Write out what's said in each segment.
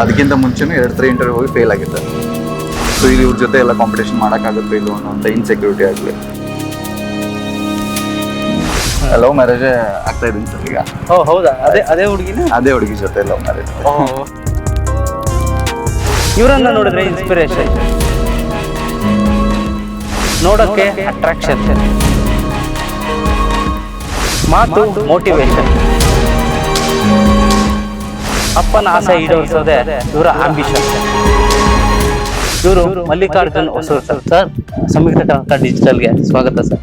ಅದಕ್ಕಿಂತ ಮುಂಚೆನೂ 2-3 ಇಂಟರ್ವ್ಯೂ ಹೋಗಿ ಫೇಲ್ ಆಗಿದ್ದೆ. ಸೊ ಇದು ಇವ್ರ ಜೊತೆ ಎಲ್ಲ ಕಾಂಪಿಟೇಷನ್ ಮಾಡೋಕ್ಕಾಗುತ್ತೆ ಇದು ಅನ್ನೋಂಥ ಇನ್ಸೆಕ್ಯೂರಿಟಿ ಆಗಲಿ. ಲವ್ ಮ್ಯಾರೇಜ್ ಆಗ್ತಾ ಇದ್ದೀನಿ ಸರ್ ಈಗ. ಹೌದಾ? ಅದೇ ಹುಡುಗಿನ? ಅದೇ ಹುಡುಗಿ ಜೊತೆ ಲವ್ ಮ್ಯಾರೇಜ್. ಇವರನ್ನ ನೋಡಿದ್ರೆ ಇನ್ಸ್ಪಿರೇಷನ್, ನೋಡೋಕ್ಕೆ ಅಟ್ರಾಕ್ಷನ್, ಮಾತು ಮೋಟಿವೇಶನ್, ಅಪ್ಪನ ಆಸೆ ಈಡೇರಿಸೋದೇ ಇವರ ಆಂಬಿಷನ್. ಇವರು ಮಲ್ಲಿಕಾರ್ಜುನ್ ಹೊಸೂರು ಸರ್. ಸರ್, ಸಂಯುಕ್ತ ಕರ್ನಾಟಕ ಡಿಜಿಟಲ್ಗೆ ಸ್ವಾಗತ ಸರ್.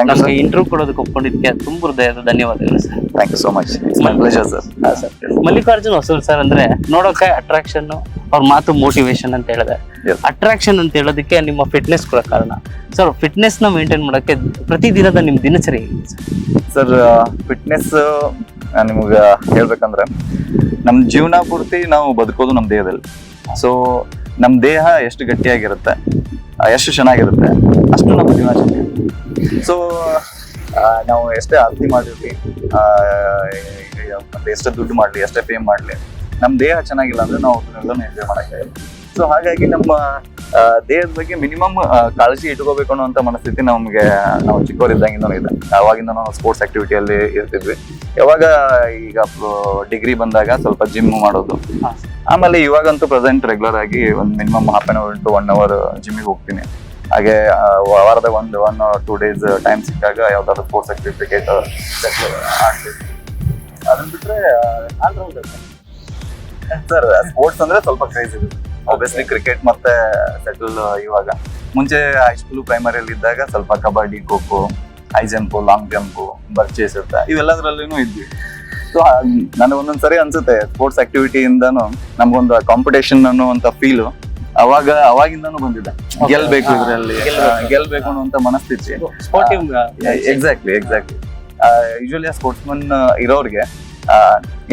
ನಮಗೆ ಇಂಟರ್ವ್ಯೂ ಕೊಡೋದಕ್ಕೆ ಒಪ್ಕೊಂಡಿದ್ದಕ್ಕೆ ತುಂಬ ಹೃದಯದ ಧನ್ಯವಾದಗಳು sir. Thank you so much. My pleasure sir. Sir, Mallikarjun Hosur sir ಅಂದ್ರೆ ನೋಡೋಕೆ ಅಟ್ರಾಕ್ಷನ್, ಅವ್ರ ಮಾತು ಮೋಟಿವೇಶನ್ ಅಂತ ಹೇಳಿದೆ. ಅಟ್ರಾಕ್ಷನ್ ಅಂತ ಹೇಳೋದಕ್ಕೆ ನಿಮ್ಮ ಫಿಟ್ನೆಸ್ ಕೂಡ ಕಾರಣ. ಸರ್, ಫಿಟ್ನೆಸ್ ನ ಮೇಂಟೈನ್ ಮಾಡೋಕ್ಕೆ ಪ್ರತಿದಿನದ ನಿಮ್ ದಿನಚರಿ ಹೇಗಿದೆ ಸರ್? ಫಿಟ್ನೆಸ್ ನಿಮ್ಗೆ ಹೇಳ್ಬೇಕಂದ್ರೆ ನಮ್ಮ ಜೀವನ ಪೂರ್ತಿ ನಾವು ಬದುಕೋದು ನಮ್ಮ ದೇಹದಲ್ಲಿ. ಸೊ ನಮ್ಮ ದೇಹ ಎಷ್ಟು ಗಟ್ಟಿಯಾಗಿರುತ್ತೆ, ಎಷ್ಟು ಚೆನ್ನಾಗಿರುತ್ತೆ, ಅಷ್ಟು ನಮ್ಮ ಜೀವನ ಚೆನ್ನಾಗಿರುತ್ತೆ. ಸೊ ನಾವು ಎಷ್ಟೇ ಆಸ್ತಿ ಮಾಡಿರ್ಲಿ, ಮತ್ತೆ ಎಷ್ಟೇ ದುಡ್ಡು ಮಾಡಲಿ, ಎಷ್ಟೇ ಫೇಮ್ ಮಾಡಲಿ, ನಮ್ಮ ದೇಹ ಚೆನ್ನಾಗಿಲ್ಲ ಅಂದ್ರೆ ನಾವು ಅದನ್ನೆಲ್ಲನೂ ಎಂಜಾಯ್ ಮಾಡೋಕ್ಕಾಗಲ್ಲ. ಸೊ ಹಾಗಾಗಿ ನಮ್ಮ ದೇಹದ ಬಗ್ಗೆ ಮಿನಿಮಮ್ ಕಾಳಜಿ ಇಟ್ಕೋಬೇಕು ಅನ್ನೋಂಥ ಮನಸ್ಥಿತಿ ನಮಗೆ ನಾವು ಚಿಕ್ಕವರಿದ್ದಂಗಿಂದನೂ ಇದೆ. ಅವಾಗಿಂದ ನಾವು ಸ್ಪೋರ್ಟ್ಸ್ ಆಕ್ಟಿವಿಟಿಯಲ್ಲಿ ಇರ್ತಿದ್ವಿ. ಯಾವಾಗ ಈಗ ಡಿಗ್ರಿ ಬಂದಾಗ ಸ್ವಲ್ಪ ಜಿಮ್ ಮಾಡೋದು, ಆಮೇಲೆ ಇವಾಗಂತೂ ಪ್ರೆಸೆಂಟ್ ರೆಗ್ಯುಲರ್ ಆಗಿ ಒಂದು minimum half an hour to 1 hour ಜಿಮ್ಮಿಗೆ ಹೋಗ್ತೀನಿ. ಹಾಗೆ ವಾರದಾಗ 1 or 2 days ಟೈಮ್ ಸಿಕ್ಕಾಗ ಯಾವ್ದಾದ್ರು ಸ್ಪೋರ್ಟ್ಸ್ ಆಕ್ಟಿವಿಟಿ, ಕ್ರಿಕೆಟ್ ಆಡ್ತೀವಿ. ಅದನ್ನ ಬಿಟ್ರೆ ಸರ್ ಸ್ಪೋರ್ಟ್ಸ್ ಅಂದ್ರೆ ಸ್ವಲ್ಪ ಕ್ರೇಜ್ ಇದೆ. ಆಬ್ವಿಯಸ್ಲಿ ಕ್ರಿಕೆಟ್ ಮತ್ತೆ ಸೆಟಲ್. ಇವಾಗ ಮುಂಚೆ ಹೈಸ್ಕೂಲ್ ಪ್ರೈಮರಿಯಲ್ಲಿ ಇದ್ದಾಗ ಸ್ವಲ್ಪ kabaddi, kho kho, high jump, long jump, ಬರ್ಚೇಸ್ ಇರುತ್ತೆ, ಇವೆಲ್ಲದರಲ್ಲೂ ಇದ್ವಿ. ಸೊ ನನಗೆ ಒಂದೊಂದ್ಸರಿ ಅನ್ಸುತ್ತೆ ಸ್ಪೋರ್ಟ್ಸ್ ಆಕ್ಟಿವಿಟಿಯಿಂದನೂ ನಮ್ಗೊಂದು ಕಾಂಪಿಟೇಷನ್ ಅನ್ನುವಂಥ ಫೀಲು ಅವಾಗಿಂದಾನು ಬಂದಿದೆ. ಗೆಲ್ಬೇಕು, ಇದರಲ್ಲಿ ಗೆಲ್ಬೇಕು ಅನ್ನುವಂಥ ಮನಸ್ಥಿತಿ. ಎಕ್ಸಾಕ್ಟ್ಲಿ. ಯೂಶುವಲಿ ಸ್ಪೋರ್ಟ್ಸ್ ಮನ್ ಇರೋರಿಗೆ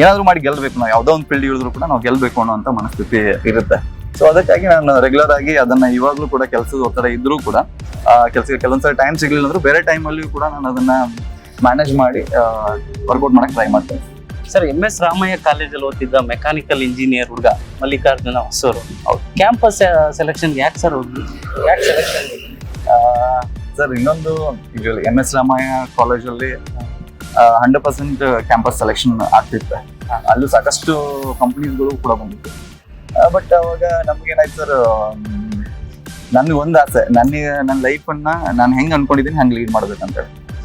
ಏನಾದ್ರು ಮಾಡಿ ಗೆಲ್ಬೇಕು, ನಾವು ಯಾವ್ದೋ ಒಂದು ಫೀಲ್ಡ್ ಇಳಿದ್ರು ಕೂಡ ನಾವು ಗೆಲ್ಬೇಕು ಅನ್ನೋಂಥ ಮನಸ್ಥಿತಿ ಇರುತ್ತೆ. ಸೊ ಅದಕ್ಕಾಗಿ ನಾನು ರೆಗ್ಯುಲರ್ ಆಗಿ ಅದನ್ನ ಇವಾಗ್ಲೂ ಕೂಡ ಕೆಲಸದ ಒತ್ತಡ ಇದ್ರೂ ಕೂಡ ಕೆಲಸಕ್ಕೆ ಕೆಲವೊಂದ್ಸರಿ ಟೈಮ್ ಸಿಗ್ಲಿಲ್ಲ ಅಂದ್ರೂ ಬೇರೆ ಟೈಮಲ್ಲಿಯೂ ಕೂಡ ನಾನು ಅದನ್ನ ಮ್ಯಾನೇಜ್ ಮಾಡಿ ವರ್ಕೌಟ್ ಮಾಡಕ್ ಟ್ರೈ ಮಾಡ್ತೇನೆ. ಸರ್, MS ರಾಮಯ್ಯ ಕಾಲೇಜಲ್ಲಿ ಓದ್ತಿದ್ದ ಮೆಕ್ಯಾನಿಕಲ್ ಇಂಜಿನಿಯರ್ ಹುಡುಗ ಮಲ್ಲಿಕಾರ್ಜುನ ಹೊಸೂರು, ಕ್ಯಾಂಪಸ್ ಸೆಲೆಕ್ಷನ್ ಯಾಕೆ ಸರ್ ಯಾಕೆ ಸೆಲೆಕ್ಷನ್? ಸರ್, ಇನ್ನೊಂದು ಯೂಶುವಲಿ MS ರಾಮಯ್ಯ ಕಾಲೇಜಲ್ಲಿ 100% ಕ್ಯಾಂಪಸ್ ಸೆಲೆಕ್ಷನ್ ಆಗ್ತಿತ್ತು. ಅಲ್ಲೂ ಸಾಕಷ್ಟು ಕಂಪನೀಸ್ಗಳು ಕೂಡ ಬಂದಿತ್ತು. ಬಟ್ ಅವಾಗ ನಮ್ಗೇನಾಯ್ತು ಸರ್, ನನ್ಗೆ ಒಂದು ಆಸೆ, ನನ್ನ ಲೈಫನ್ನ ನಾನು ಹೆಂಗೆ ಅನ್ಕೊಂಡಿದ್ದೀನಿ ಹಂಗೆ ಲೀಡ್ ಮಾಡ್ಬೇಕಂತ.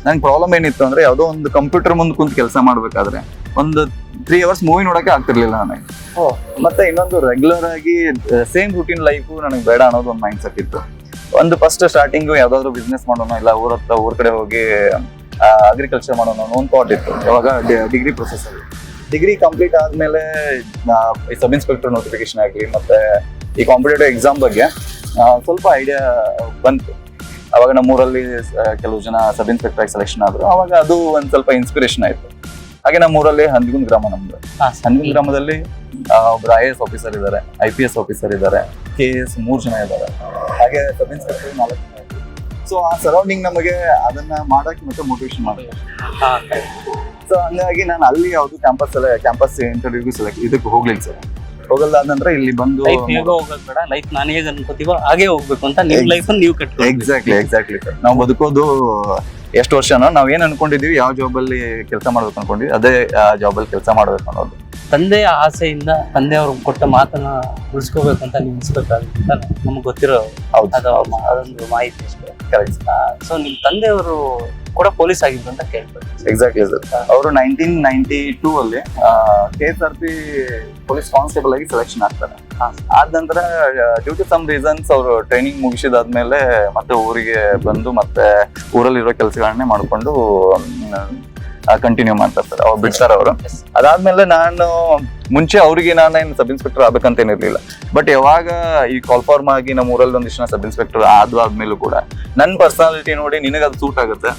ನನ್ಗೆ ಪ್ರಾಬ್ಲಮ್ ಏನಿತ್ತು ಅಂದ್ರೆ ಯಾವುದೋ ಒಂದು ಕಂಪ್ಯೂಟರ್ ಮುಂದೆ ಕುಂತು ಕೆಲಸ ಮಾಡ್ಬೇಕಾದ್ರೆ ಒಂದು 3 hours ಮೂವಿ ನೋಡೋಕೆ ಆಗ್ತಿರ್ಲಿಲ್ಲ ನನಗೆ. ಮತ್ತೆ ಇನ್ನೊಂದು ರೆಗ್ಯುಲರ್ ಆಗಿ ಸೇಮ್ ರೂಟೀನ್ ಲೈಫು ನನಗೆ ಬೇಡ ಅನ್ನೋದು ಒಂದು ಮೈಂಡ್ ಸೆಟ್ ಇತ್ತು. ಒಂದು ಫಸ್ಟ್ ಸ್ಟಾರ್ಟಿಂಗು ಯಾವ್ದಾದ್ರು ಬಿಸ್ನೆಸ್ ಮಾಡೋಣ, ಇಲ್ಲ ಊರ್ ಕಡೆ ಹೋಗಿ ಅಗ್ರಿಕಲ್ಚರ್ ಮಾಡೋಣ ಅನ್ನೋ ಒಂದು ಥಾಟ್ ಇತ್ತು. ಯಾವಾಗ ಡಿಗ್ರಿ ಪ್ರೊಸೆಸ್ ಅಲ್ಲಿ ಡಿಗ್ರಿ ಕಂಪ್ಲೀಟ್ ಆದ್ಮೇಲೆ ಸಬ್ ಇನ್ಸ್ಪೆಕ್ಟರ್ ನೋಟಿಫಿಕೇಶನ್ ಆಗಲಿ ಮತ್ತೆ ಈ ಕಾಂಪಿಟೇಟಿವ್ ಎಕ್ಸಾಮ್ ಬಗ್ಗೆ ಸ್ವಲ್ಪ ಐಡಿಯಾ ಬಂತು. ಅವಾಗ ನಮ್ಮೂರಲ್ಲಿ ಕೆಲವು ಜನ ಸಬ್ ಇನ್ಸ್ಪೆಕ್ಟರ್ ಆಗಿ ಸೆಲೆಕ್ಷನ್ ಆದ್ರು. ಅವಾಗ ಅದು ಒಂದ್ ಸ್ವಲ್ಪ ಇನ್ಸ್ಪಿರೇಷನ್ ಆಯ್ತು. ಹಾಗೆ ನಮ್ಮೂರಲ್ಲಿ ಹಂದಿಗುಂದ್ ಗ್ರಾಮ ನಮ್ದು. ಹಂದಿಗುಂದ್ ಗ್ರಾಮದಲ್ಲಿ ಒಬ್ರು IAS ಆಫೀಸರ್ ಇದ್ದಾರೆ, IPS ಆಫೀಸರ್ ಇದ್ದಾರೆ, KS 3 ಜನ ಇದ್ದಾರೆ, ಹಾಗೆ ಸಬ್ ಇನ್ಸ್ಪೆಕ್ಟರ್ 4 ಜನ ಇದ್ದಾರೆ. ಸೊ ಆ ಸರೌಂಡಿಂಗ್ ನಮಗೆ ಅದನ್ನ ಮಾಡಕ್ಕೆ ಮತ್ತೆ ಮೋಟಿವೇಶನ್ ಮಾಡುತ್ತೆ. ಸೊ ಹಂಗಾಗಿ ನಾನು ಅಲ್ಲಿ ಯಾವ್ದು ಕ್ಯಾಂಪಸ್ ಇಂಟರ್ವ್ಯೂಗೂ ಇದಕ್ಕೆ ಹೋಗ್ಲಿಲ್ಲ ಸರ್. ಹೋಗಲ್ದಾದ ನಂತರ ಇಲ್ಲಿ ಬಂದು ಲೈಫ್ ನಾನು ಹೇಗೆ ಅನ್ಕೋತೀವೋ ಹಾಗೆ ಹೋಗ್ಬೇಕು ಅಂತ ನಿಮ್ಮ ಲೈಫ್ ನೀವು ಕಟ್ಕೊ. Exactly sir. ನಾವು ಬದುಕೋದು ಎಷ್ಟು ವರ್ಷನೋ ನಾವು ಏನ್ ಅನ್ಕೊಂಡಿದೀವಿ, ಯಾವ ಜಾಬ್ ಅಲ್ಲಿ ಕೆಲಸ ಮಾಡ್ಬೇಕು ಅನ್ಕೊಂಡಿದ್ವಿ ಅದೇ ಜಾಬ್ ಅಲ್ಲಿ ಕೆಲಸ ಮಾಡ್ಬೇಕು ಅನ್ನೋದು. ತಂದೆಯ ಆಸೆಯಿಂದ ತಂದೆಯವರು ಕೊಟ್ಟ ಮಾತನ್ನ ಉಳಿಸ್ಕೋಬೇಕು ಅಂತ ನೀವು ಇನ್ಸ್ಪೆಕ್ಟರ್ ಅಂತ ನಮ್ಗೆ ಗೊತ್ತಿರೋ ಅದೊಂದು ಮಾಹಿತಿ ಅಷ್ಟೇ. ಸೊ ನಿಮ್ ತಂದೆಯವರು ಕೂಡ ಪೊಲೀಸ್ ಆಗಿದ್ರು ಅಂತ ಕೇಳ್ಬೋದು. Exactly sir. ಅವರು 1992 ಅಲ್ಲಿ KSRP ಪೊಲೀಸ್ ಕಾನ್ಸ್ಟೇಬಲ್ ಆಗಿ ಸೆಲೆಕ್ಷನ್ ಆಗ್ತಾರೆ. ಆದ ನಂತರ ಡ್ಯೂ ಟು ಸಮ್ ರೀಸನ್ಸ್ ಅವರು ಟ್ರೈನಿಂಗ್ ಮುಗಿಸಿದಾದ್ಮೇಲೆ ಮತ್ತೆ ಊರಿಗೆ ಬಂದು ಮತ್ತೆ ಊರಲ್ಲಿರೋ ಕೆಲಸಗಳನ್ನೇ ಮಾಡ್ಕೊಂಡು ಕಂಟಿನ್ಯೂ ಮಾಡ್ತಾರೆ ಸರ್. ಅವ್ರು ಬಿಡ್ತಾರೆ ಅವರು. ಅದಾದ್ಮೇಲೆ ನಾನು ಮುಂಚೆ ಅವ್ರಿಗೆ ನಾನೇನು ಸಬ್ ಇನ್ಸ್ಪೆಕ್ಟರ್ ಆಗ್ಬೇಕಂತ ಏನಿರ್ಲಿಲ್ಲ. ಬಟ್ ಯಾವಾಗ ಈ ಕಾಲ್ಫಾರ್ಮ್ ಆಗಿ ನಮ್ಮ ಊರಲ್ಲಿ ಒಂದಿಷ್ಟು ಜನ ಸಬ್ ಇನ್ಸ್ಪೆಕ್ಟರ್ ಆದ್ಮೇಲೂ ಕೂಡ ನನ್ನ ಪರ್ಸನಾಲಿಟಿ ನೋಡಿ ನಿನಗೆ ಅದು ಸೂಟ್ ಆಗುತ್ತೆ,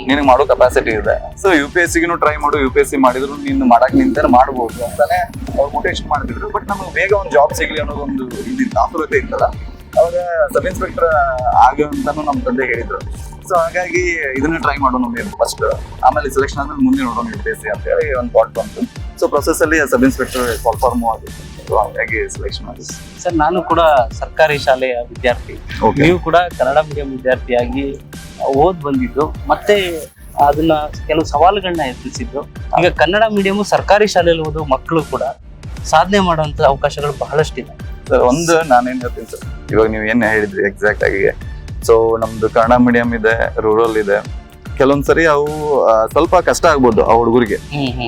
ನಿನಗೆ ಮಾಡೋ ಕೆಪಾಸಿಟಿ ಇದೆ, ಸೊ UPSCಗೂ ಟ್ರೈ ಮಾಡು, UPSC ಮಾಡಿದ್ರು ನೀನು ಮಾಡಕ್ ನಿಂತಾನೆ ಮಾಡ್ಬೋದು ಅಂತಾನೆ ಅವ್ರು ಮೋಟಿವೇಶನ್ ಮಾಡ್ತಿದ್ರು. ಬಟ್ ನಮ್ಗೆ ಬೇಗ ಒಂದು ಜಾಬ್ ಸಿಗ್ಲಿ ಅನ್ನೋದೊಂದು ಇದಿತ್ತು, ಆತುರತೆ ಇತ್ತಲ್ಲ. ಅವಾಗ ಸಬ್ ಇನ್ಸ್ಪೆಕ್ಟರ್ ಆಗಂತಾನು ನಮ್ಮ ತಂದೆ ಹೇಳಿದ್ರು. ಸೊ ಹಾಗಾಗಿ ಇದನ್ನ ಟ್ರೈ ಮಾಡೋಣ ಫಸ್ಟ್, ಆಮೇಲೆ ಸೆಲೆಕ್ಷನ್ ಆದ್ಮೇಲೆ ಮುಂದೆ ನೋಡೋಣ UPSC ಅಂತ ಹೇಳಿ ಒಂದು ಥಾಟ್ ಬಂತು. ಸೊ ಪ್ರೊಸೆಸ್ ಅಲ್ಲಿ ಸಬ್ ಇನ್ಸ್ಪೆಕ್ಟರ್ ಕಾಲ್ಫಾರ್ಮ್ ಆಗಿತ್ತು. ಸೊ ಹಾಗಾಗಿ ಸೆಲೆಕ್ಷನ್ ಆಗಿದೆ. ಸರ್ ನಾನು ಕೂಡ ಸರ್ಕಾರಿ ಶಾಲೆಯ ವಿದ್ಯಾರ್ಥಿ, Okay. ನೀವು ಕೂಡ ಕನ್ನಡ ಮೀಡಿಯಂ ವಿದ್ಯಾರ್ಥಿಯಾಗಿ ಓದ್ ಬಂದಿದ್ದು, ಮತ್ತೆ ಅದನ್ನ ಕೆಲವು ಸವಾಲುಗಳನ್ನ ಎದುರಿಸಿದ್ದು. ಈಗ ಕನ್ನಡ ಮೀಡಿಯಂ ಸರ್ಕಾರಿ ಶಾಲೆಯಲ್ಲಿ ಓದೋ ಮಕ್ಕಳು ಕೂಡ ಸಾಧನೆ ಮಾಡುವಂತ ಅವಕಾಶಗಳು ಬಹಳಷ್ಟಿದೆ. ಸರ್ ಒಂದು ನಾನೇನ್ ಹೇಳ್ತೀನಿ ಸರ್, ಇವಾಗ ನೀವು ಏನ್ ಹೇಳಿದ್ರಿ ಎಕ್ಸಾಕ್ಟ್ ಆಗಿ. ಸೊ ನಮ್ದು ಕನ್ನಡ ಮೀಡಿಯಂ ಇದೆ, ರೂರಲ್ ಇದೆ. ಕೆಲವೊಂದ್ಸರಿ ಅವು ಸ್ವಲ್ಪ ಕಷ್ಟ ಆಗ್ಬೋದು ಆ ಹುಡುಗರಿಗೆ,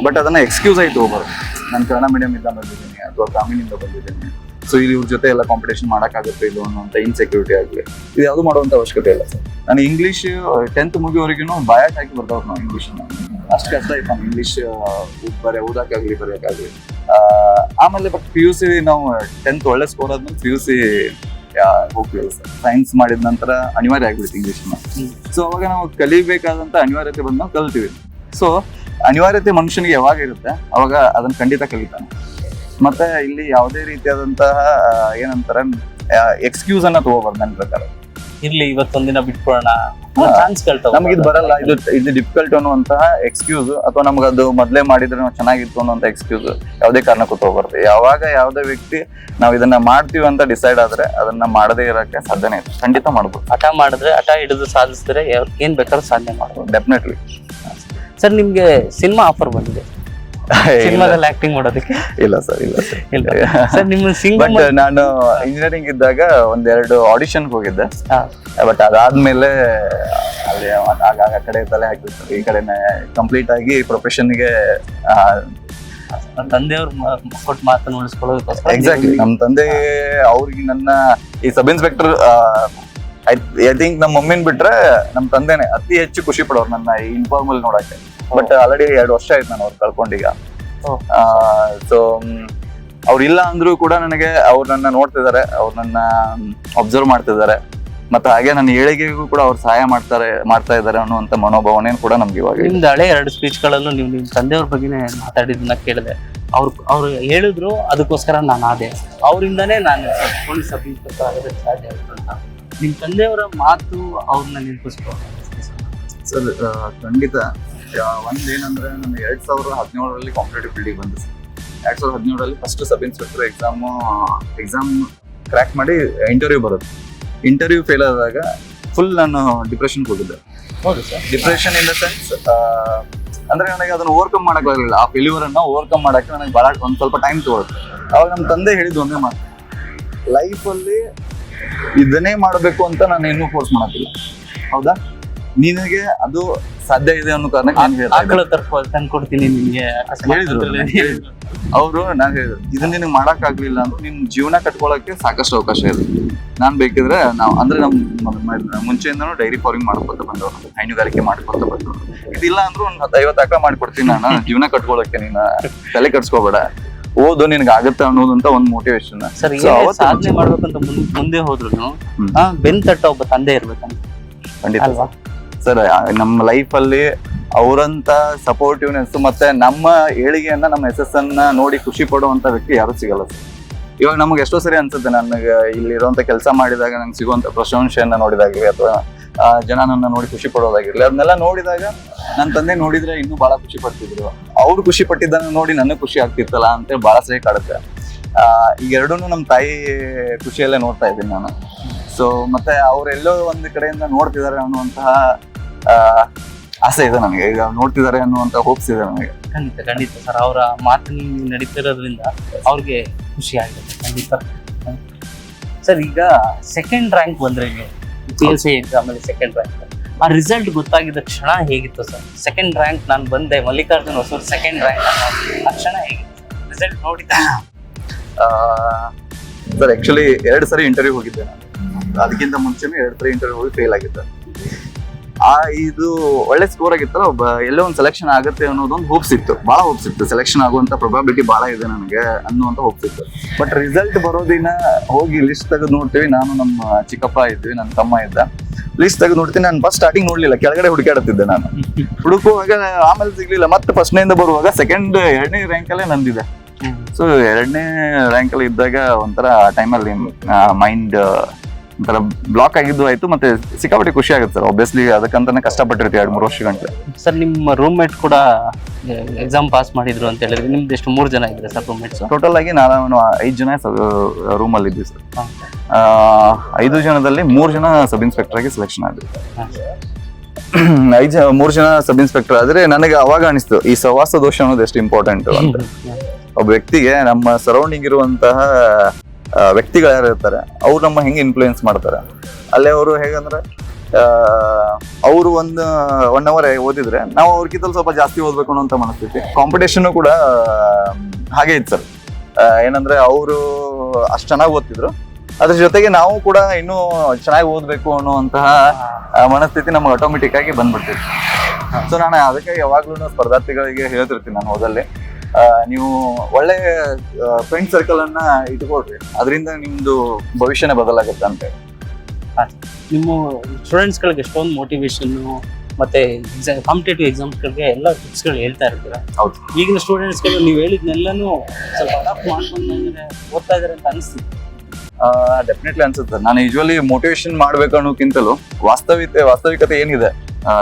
ಬಟ್ ಅದನ್ನ ಎಕ್ಸ್ಕ್ಯೂಸ್ ಆಗಿ ತಗೋಬಾರ್ದು. ನಾನು ಕನ್ನಡ ಮೀಡಿಯಂ ಇಂದ ಬಂದಿದ್ದೀನಿ ಅಥವಾ ಗ್ರಾಮೀಣಿಂದ ಬಂದಿದ್ದೀನಿ, ಸೊ ಇಲ್ಲಿ ಇವ್ರ ಜೊತೆ ಎಲ್ಲ ಕಾಂಪಿಟೇಷನ್ ಮಾಡಕ್ಕಾಗುತ್ತೆ ಇದು ಅನ್ನೋಂಥ ಇನ್ಸೆಕ್ಯೂರಿಟಿ ಆಗಲಿ, ಇದು ಯಾವುದು ಮಾಡುವಂತ ಅವಶ್ಯಕತೆ ಇಲ್ಲ ಸರ್. ನಾನು ಇಂಗ್ಲೀಷ್ 10th ಮುಗಿಯೋವರೆಗೂ ಬಾಯಾಟ್ ಹಾಕಿ ಬರ್ತಾವ್ರು ನಾವು ಇಂಗ್ಲೀಷ್ನ. ಅಷ್ಟು ಕಷ್ಟ ಆಯ್ತು ನಾವು ಇಂಗ್ಲೀಷ್ ಓದಕ್ಕಾಗ್ಲಿ ಬರೆಯೋಕ್ಕಾಗ್ಲಿ. ಆಮೇಲೆ ಬಟ್ PUC ನಾವು 10th ಒಳ್ಳೆ ಸ್ಕೋರ್ ಆದ್ಮೇಲೆ PUC ಹೋಗ್ತೀವಲ್ಲ ಸರ್, ಸೈನ್ಸ್ ಮಾಡಿದ ನಂತರ ಅನಿವಾರ್ಯ ಆಗ್ಬಿಡುತ್ತೆ ಇಂಗ್ಲೀಷ್ನ. ಸೊ ಅವಾಗ ನಾವು ಕಲಿಬೇಕಾದಂತ ಅನಿವಾರ್ಯತೆ ಬಂದು ನಾವು ಕಲ್ತೀವಿ. ಸೊ ಅನಿವಾರ್ಯತೆ ಮನುಷ್ಯನಿಗೆ ಯಾವಾಗ ಇರುತ್ತೆ ಅವಾಗ ಅದನ್ನ ಖಂಡಿತ ಕಲಿತಾನೆ. ಮತ್ತೆ ಇಲ್ಲಿ ಯಾವುದೇ ರೀತಿಯಾದಂತಹ ಏನಂತಾರೆ ಎಕ್ಸ್ಕ್ಯೂಸ್ ಅನ್ನ ತಗೋಬಾರ್ದು ನನ್ನ ಪ್ರಕಾರ. ಇರ್ಲಿ ಇವತ್ತೊಂದಿನ ಬಿಟ್ಕೊಳ್ಳೋಣ, ಚಾನ್ಸ್ ನಮ್ಗೆ ಇದು ಬರಲ್ಲ, ಇದು ಡಿಫಿಕಲ್ಟ್ ಅನ್ನುವಂತಹ ಎಕ್ಸ್ಕ್ಯೂಸ್, ಅಥವಾ ನಮ್ಗೆ ಅದು ಮೊದಲೇ ಮಾಡಿದ್ರೆ ನಾವು ಚೆನ್ನಾಗಿತ್ತು ಅನ್ನುವಂತ ಎಕ್ಸ್ಕ್ಯೂಸ್ ಯಾವುದೇ ಕಾರಣಕ್ಕೂ ತಗೋಬಾರ್ದು. ಯಾವಾಗ ಯಾವುದೇ ವ್ಯಕ್ತಿ ನಾವು ಇದನ್ನ ಮಾಡ್ತೀವಿ ಅಂತ ಡಿಸೈಡ್ ಆದ್ರೆ ಅದನ್ನ ಮಾಡದೇ ಇರಕ್ಕೆ ಸಾಧ್ಯನೇ ಇದೆ, ಖಂಡಿತ ಮಾಡ್ಬೋದು. ಹಠ ಮಾಡಿದ್ರೆ, ಹಠ ಹಿಡಿದು ಸಾಧಿಸಿದ್ರೆ ಏನ್ ಬೇಕಾದ್ರೂ ಸಾಧನೆ ಮಾಡ್ಬೋದು. ಡೆಫಿನೆಟ್ಲಿ. ಸರ್ ನಿಮ್ಗೆ ಸಿನಿಮಾ ಆಫರ್ ಬಂದಿದೆ ಸಿನಿಮಾದಲ್ಲಿ ಆಕ್ಟಿಂಗ್ ಮಾಡೋದಕ್ಕೆ? ಇಲ್ಲ ಸರ್, ಇಲ್ಲ ಸರ್, ಇಲ್ಲ ಸರ್. ನಿಮ್ಮ ಬಟ್ ನಾನು ಇಂಜಿನಿಯರಿಂಗ್ ಇದ್ದಾಗ ಒಂದೆರಡು ಆಡಿಷನ್ ಹೋಗಿದ್ದೆ, ಬಟ್ ಅದಾದ್ಮೇಲೆ ಅಲ್ಲಿ ಆ ಕಡೆ ತಲೆ ಹಾಕಿರ್ತಾರೆ, ಈ ಕಡೆ ಕಂಪ್ಲೀಟ್ ಆಗಿ ಪ್ರೊಫೆಷನ್ಗೆ. ತಂದೆಯವ್ರ ಕೊಟ್ಟು ಮಾತನ್ನು ಉಳಿಸ್ಕೊಳ್ಳೋದಕ್ಕೋಸ್ಕರ ಎಕ್ಸಾಕ್ಟ್ಲಿ ನಮ್ಮ ತಂದೆ ಅವ್ರಿಗೆ ನನ್ನ ಈ ಸಬ್ ಇನ್ಸ್ಪೆಕ್ಟರ್ ಐ ಥಿಂಕ್ ನಮ್ಮ ಮಮ್ಮಿನ ಬಿಟ್ರೆ ನಮ್ಮ ತಂದೆನೆ ಅತಿ ಹೆಚ್ಚು ಖುಷಿ ಪಡೋರು ನನ್ನ ಈ ಇನ್ಫಾರ್ಮಲ್ ನೋಡಕ್ಕೆ. ಬಟ್ ಆಲ್ರೆಡಿ 2 ವರ್ಷ ಆಯ್ತು ನಾನು ಅವ್ರು ಕಳ್ಕೊಂಡೀಗ. ಸೊ ಅವ್ರಿಲ್ಲ ಅಂದ್ರೂ ಕೂಡ ನನಗೆ ಅವ್ರು ನನ್ನ ನೋಡ್ತಿದ್ದಾರೆ, ಅವ್ರು ನನ್ನ ಅಬ್ಸರ್ವ್ ಮಾಡ್ತಿದ್ದಾರೆ, ಮತ್ತೆ ಹಾಗೆ ನನ್ನ ಏಳಿಗೆಗೂ ಕೂಡ ಅವ್ರು ಸಹಾಯ ಮಾಡ್ತಾ ಇದ್ದಾರೆ ಅನ್ನುವಂತ ಮನೋಭಾವನೆ ಕೂಡ ನಮ್ಗೆ ಇವಾಗ. ನಿಮ್ದು ಹಳೆ 2 ಸ್ಪೀಚ್ಗಳಲ್ಲೂ ನೀವು ನಿಮ್ ತಂದೆಯವ್ರ ಬಗ್ಗೆನೇ ಮಾತಾಡಿದ್ದನ್ನ ಕೇಳಿದೆ. ಅವ್ರು ಹೇಳಿದ್ರು, ಅದಕ್ಕೋಸ್ಕರ ನಾನು ಆದೆ, ಅವರಿಂದಾನೇ ನಾನು ಪೊಲೀಸ್ ಸಬ್ ಇನ್ಸ್ಪೆಕ್ಟರ್ ಆಗೋದಕ್ಕೆ ಸಾಧ್ಯ ಆಯ್ತು ಅಂತ. ನಿಮ್ ತಂದೆಯವರ ಮಾತು ಅವ್ರನ್ನ ನೆನಪಿಸ್ಬೋದು ಸರ್? ಖಂಡಿತ. ಒಂದೇನಂದ್ರೆ ನಾನು 2017ರಲ್ಲಿ ಕಾಂಪಿಟೇಟಿವ್ ಫೀಲ್ಡಿಗೆ ಬಂದೆ ಸರ್. 2017ರಲ್ಲಿ first sub inspector exam crack ಮಾಡಿ ಇಂಟರ್ವ್ಯೂ ಬರೋದು. ಇಂಟರ್ವ್ಯೂ ಫೇಲ್ ಆದಾಗ ಫುಲ್ ನಾನು ಡಿಪ್ರೆಷನ್ಗೆ ಹೋಗಿದ್ದೆ. ಹೌದು sir. Depression in the sense ಅಂದ್ರೆ ನನಗೆ ಅದನ್ನ ಓವರ್ಕಮ್ ಮಾಡಕ್ಕಾಗಲಿಲ್ಲ. ಆ ಫೇಲ್ಯೂರ್ ಅನ್ನ ಓವರ್ಕಮ್ ಮಾಡಕ್ಕೆ ನನಗೆ ಬಹಳ ಒಂದ್ ಸ್ವಲ್ಪ ಟೈಮ್ ತಗೊಳುತ್ತೆ. ಅವಾಗ ನಮ್ಮ ತಂದೆ ಹೇಳಿದ್ದು ಒಂದೇ ಮಾತು, ಲೈಫಲ್ಲಿ ಇದನ್ನೇ ಮಾಡಬೇಕು ಅಂತ ನಾನು ಇನ್ನೂ ಫೋರ್ಸ್ ಮಾಡಕ್ಕಿಲ್ಲ, ಹೌದಾ, ನಿನಗೆ ಅದು ಸಾಧ್ಯ ಇದೆ ಅನ್ನೋ ಕಾರಣಕ್ಕೆ ಆಕಳ ತಂದ್ಕೊಡ್ತೀನಿ ನಿಮ್ಗೆ ಹೇಳಿದ್ರು ಅವರು. ನಾನು ಹೇಳಿದ್ರು, ಇದನ್ನ ನಿನಗೆ ಮಾಡಕ್ ಆಗ್ಲಿಲ್ಲ ಅಂದ್ರೆ ನಿಮ್ ಜೀವನ ಕಟ್ಕೊಳಕ್ಕೆ ಸಾಕಷ್ಟು ಅವಕಾಶ ಇದೆ. ನಾನ್ ಬೇಕಿದ್ರೆ ಅಂದ್ರೆ ನಮ್ ಮುಂಚೆಯಿಂದನೂ ಡೈರಿ ಫಾರ್ಮಿಂಗ್ ಮಾಡ್ಕೊತ ಬಂದವ್ರು, ಹೈನುಗಾರಿಕೆ ಮಾಡ್ಕೊತ ಬಂದವ್ರು. ಇದಿಲ್ಲ ಅಂದ್ರೂ ಒಂದ್ 50 ಆಕಳ ಮಾಡ್ಕೊಡ್ತೀನಿ ನಾನು, ಜೀವನ ಕಟ್ಕೊಳಕ್ಕೆ ನೀನು ತಲೆ ಕಟ್ಸ್ಕೋಬೇಡ, ಓದು ನಿನ್ಗೆ ಆಗುತ್ತೆ ಅನ್ನೋದಂತ ಒಂದ್ ಮೋಟಿವೇಶನ್. ಸರ್, ಸಾಧನೆ ಮಾಡ್ಬೇಕಂತ ಮುಂದೆ ಹೋದ್ರು ಬೆನ್ ತಟ್ಟ ಒಬ್ಬ ತಂದೆ ಇರ್ಬೇಕಂತ ಖಂಡಿತ ಸರ್. ನಮ್ಮ ಲೈಫ್ ಅಲ್ಲಿ ಅವರಂತ ಸಪೋರ್ಟಿವ್ನೆಸ್ ಮತ್ತೆ ನಮ್ಮ ಏಳಿಗೆಯನ್ನ, ನಮ್ಮ ಯಶಸ್ಸನ್ನ ನೋಡಿ ಖುಷಿ ಪಡುವಂತ ವ್ಯಕ್ತಿ ಯಾರು ಸಿಗಲ್ಲ ಸರ್. ಇವಾಗ ನಮ್ಗೆ ಎಷ್ಟೋ ಸರಿ ಅನ್ಸುತ್ತೆ, ನನಗೆ ಇಲ್ಲಿರುವಂತ ಕೆಲಸ ಮಾಡಿದಾಗ ನಂಗೆ ಸಿಗುವಂತ ಪ್ರಶಂಸೆಯನ್ನ ನೋಡಿದಾಗಲಿ ಅಥವಾ ಜನ ನನ್ನ ನೋಡಿ ಖುಷಿ ಪಡೋದಾಗಿರ್ಲಿ, ಅದನ್ನೆಲ್ಲ ನೋಡಿದಾಗ ನನ್ನ ತಂದೆ ನೋಡಿದ್ರೆ ಇನ್ನೂ ಬಹಳ ಖುಷಿ ಪಡ್ತಿದ್ರು. ಅವ್ರು ಖುಷಿ ಪಟ್ಟಿದ್ದನ್ನ ನೋಡಿ ನನಗೆ ಖುಷಿ ಆಗ್ತಿತ್ತಲ್ಲ ಅಂತ ಬಹಳ ಸರಿ ಕಾಡುತ್ತೆ. ಈಗ ಎರಡೂನು ನಮ್ಮ ತಾಯಿ ಖುಷಿಯಲ್ಲೇ ನೋಡ್ತಾ ಇದ್ದೀನಿ ನಾನು. ಸೊ ಮತ್ತೆ ಅವರೆಲ್ಲೋ ಒಂದ್ ಕಡೆಯಿಂದ ನೋಡ್ತಿದ್ದಾರೆ ಅನ್ನುವಂತಹ ಆಸೆ ಇದೆ ನನಗೆ, ಈಗ ನೋಡ್ತಿದ್ದಾರೆ ಅನ್ನುವಂತ ಹೋಪ್ಸ್ ಇದೆ ನನಗೆ. ಖಂಡಿತ ಸರ್. ಅವರ ಮಾತು ನಡೀತಿರೋದ್ರಿಂದ ಅವ್ರಿಗೆ ಖುಷಿ ಆಗುತ್ತೆ ಖಂಡಿತ. ಸರ್, ಈಗ ಸೆಕೆಂಡ್ ರ್ಯಾಂಕ್ ಬಂದ್ರೆ PSI ಎಕ್ಸಾಮ್ ಅಲ್ಲಿ ಸೆಕೆಂಡ್ ರ್ಯಾಂಕ್, ಆ ರಿಸಲ್ಟ್ ಗೊತ್ತಾಗಿದ್ದ ಕ್ಷಣ ಹೇಗಿತ್ತು ಸರ್? ಸೆಕೆಂಡ್ ರ್ಯಾಂಕ್ ನಾನು ಬಂದೆ, ಮಲ್ಲಿಕಾರ್ಜುನ್ ಹೊಸೂರು ಸೆಕೆಂಡ್ ರ್ಯಾಂಕ್, ಆ ಕ್ಷಣ ಹೇಗಿತ್ತು ರಿಸಲ್ಟ್ ನೋಡಿದ? ಸರ್ ಆಕ್ಚುಲಿ 2 ಸರಿ ಇಂಟರ್ವ್ಯೂ ಹೋಗಿದ್ದೆ ನಾನು. ಅದಕ್ಕಿಂತ ಮುಂಚೆನೇ 2 ಸರಿ ಇಂಟರ್ವ್ಯೂ ಹೋಗಿ ಫೇಲ್ ಆಗಿದ್ದೆ. ಇದು ಒಳ್ಳೆ ಸ್ಕೋರ್ ಆಗಿತ್ತಲ್ಲ, ಎಲ್ಲೋ ಒಂದು ಸೆಲೆಕ್ಷನ್ ಆಗುತ್ತೆ ಅನ್ನೋದೊಂದು ಹೋಪ್ಸ್ ಇತ್ತು, ಬಹಳ ಹೋಪ್ಸ್ ಇತ್ತು. ಸೆಲೆಕ್ಷನ್ ಆಗುವಂತ ಪ್ರೊಬಾಬಿಲಿಟಿ ಬಹಳ ಇದೆ ನನಗೆ ಅನ್ನುವಂತ ಹೋಪ್ಸ್ ಇತ್ತು. ಬಟ್ ರಿಸಲ್ಟ್ ಬರೋದಿನ ಹೋಗಿ ಲಿಸ್ಟ್ ತೆಗೆದು ನೋಡ್ತೀವಿ, ನಾನು ನಮ್ಮ ಚಿಕ್ಕಪ್ಪ ಇದ್ವಿ, ನನ್ನ ತಮ್ಮ ಇದ್ದ. ಲಿಸ್ಟ್ ತೆಗೆದು ನೋಡ್ತೀನಿ, ನಾನು ಫಸ್ಟ್ ಸ್ಟಾರ್ಟಿಂಗ್ ನೋಡ್ಲಿಲ್ಲ, ಕೆಳಗಡೆ ಹುಡುಕಾಡುತ್ತಿದ್ದೆ ನಾನು. ಹುಡುಕುವಾಗ ಆಮೇಲೆ ಸಿಗ್ಲಿಲ್ಲ, ಮತ್ತೆ ಫಸ್ಟ್ನೇಂದ ಬರುವಾಗ 2ನೇ ರ್ಯಾಂಕ್ ಅಲ್ಲೇ ನಂದಿದೆ. ಸೊ 2ನೇ ರ್ಯಾಂಕ್ ಅಲ್ಲಿ ಇದ್ದಾಗ ಒಂಥರ ಟೈಮಲ್ಲಿ ಮೈಂಡ್ ಒಂಥರ ಬ್ಲಾಕ್ ಆಗಿದ್ದು ಆಯ್ತು, ಮತ್ತೆ ಸಿಕ್ಕಾಪಟ್ಟೆ ಖುಷಿ ಆಗುತ್ತೆ ಸರ್. ಆಬ್ವಿಯಸ್ಲಿ ಅದಕ್ಕಂತಾನೆ ಕಷ್ಟಪಟ್ಟಿರ್ತೀವಿ 2-3 ವರ್ಷ ಗಂಟೆ. ಸರ್ ನಿಮ್ಮ ರೂಮ್ಮೇಟ್ ಕೂಡ ಎಕ್ಸಾಮ್ ಪಾಸ್ ಮಾಡಿದ್ರು ಅಂತ ಹೇಳಿದ್ರೆ ನಿಮ್ದು ಎಷ್ಟು 3 ಜನ ಇದ್ರೆ ಸರ್ ರೂಮ್ಮೇಟ್ಸ್? ಟೋಟಲ್ ಆಗಿ ನಾನು 5 ಜನ ರೂಮಲ್ಲಿ ಇದ್ವಿ ಸರ್. 5 ಜನದಲ್ಲಿ 3 ಜನ ಸಬ್ ಇನ್ಸ್ಪೆಕ್ಟರ್ ಆಗಿ ಸೆಲೆಕ್ಷನ್ ಆದ್ವಿ. 3 ಜನ ಸಬ್ ಇನ್ಸ್ಪೆಕ್ಟರ್ ಆದ್ರೆ ನನಗೆ ಅವಾಗ ಅನಿಸ್ತು ಈ ಸಹವಾಸ ದೋಷ ಅನ್ನೋದು ಎಷ್ಟು ಇಂಪಾರ್ಟೆಂಟ್ ಅಂತ. ಒಬ್ಬ ವ್ಯಕ್ತಿಗೆ ನಮ್ಮ ಸರೌಂಡಿಂಗ್ ಇರುವಂತಹ ವ್ಯಕ್ತಿಗಳು ಯಾರು ಇರ್ತಾರೆ ಅವ್ರು ನಮ್ಮ ಹೆಂಗೆ ಇನ್ಫ್ಲೂಯೆನ್ಸ್ ಮಾಡ್ತಾರೆ. ಅಲ್ಲೇ ಅವರು ಹೇಗಂದ್ರೆ ಅವರು 1 ಅವರ್ ಓದಿದ್ರೆ ನಾವು ಅವ್ರಿಗಿಂತ ಸ್ವಲ್ಪ ಜಾಸ್ತಿ ಓದ್ಬೇಕು ಅನ್ನೋ ಮನಸ್ಥಿತಿ. ಕಾಂಪಿಟೇಷನ್ ಕೂಡ ಹಾಗೆ ಇತ್ತು ಸರ್. ಏನಂದ್ರೆ ಅವರು ಅಷ್ಟು ಚೆನ್ನಾಗಿ ಓದ್ತಿದ್ರು, ಅದ್ರ ಜೊತೆಗೆ ನಾವು ಕೂಡ ಇನ್ನೂ ಚೆನ್ನಾಗಿ ಓದ್ಬೇಕು ಅನ್ನುವಂತಹ ಮನಸ್ಥಿತಿ ನಮ್ಗೆ ಆಟೋಮೆಟಿಕ್ ಆಗಿ ಬಂದ್ಬಿಡ್ತಿತ್ತು. ಸೊ ನಾನು ಅದಕ್ಕೆ ಯಾವಾಗ್ಲೂ ಸ್ಪರ್ಧಾರ್ಥಿಗಳಿಗೆ ಹೇಳ್ತಿರ್ತೀನಿ ನಾನು ಓದಲ್ಲಿ, ನೀವು ಒಳ್ಳೆ ಫ್ರೆಂಡ್ ಸರ್ಕಲ್ ಅನ್ನ ಇಟ್ಕೊಳ್ರಿ, ಅದರಿಂದ ನಿಮ್ದು ಭವಿಷ್ಯನೇ ಬದಲಾಗುತ್ತೆ ಅಂತ. ನಿಮ್ಮ ಸ್ಟೂಡೆಂಟ್ಸ್ ಗಳಿಗೆ ಎಷ್ಟೊಂದು ಮೋಟಿವೇಶನ್ ಮತ್ತೆ ಕಾಂಪಿಟೇಟಿವ್ ಎಕ್ಸಾಮ್ಸ್ಗಳಿಗೆ ಎಲ್ಲ ಟಿಪ್ಸ್ಗಳು ಹೇಳ್ತಾ ಇರ್ತೀರಾ. ಹೌದು, ಈಗಿನ ಸ್ಟೂಡೆಂಟ್ಸ್ಗಳು ನೀವು ಹೇಳಿದ್ನೆಲ್ಲನೂ ಸ್ವಲ್ಪ ಅಡಾಪ್ಟ್ ಮಾಡ್ಕೊಂಡು ಓದ್ತಾ ಇದಾರೆ ಅಂತ ಅನಿಸ್ತಿದೆ. ಡೆಫಿನೆಟ್ಲಿ ಅನ್ಸುತ್ತೆ. ನಾನು ಯೂಶುವಲಿ ಮೋಟಿವೇಶನ್ ಮಾಡ್ಬೇಕು ಅನ್ನೋಕ್ಕಿಂತಲೂ ವಾಸ್ತವಿಕತೆ ಏನಿದೆ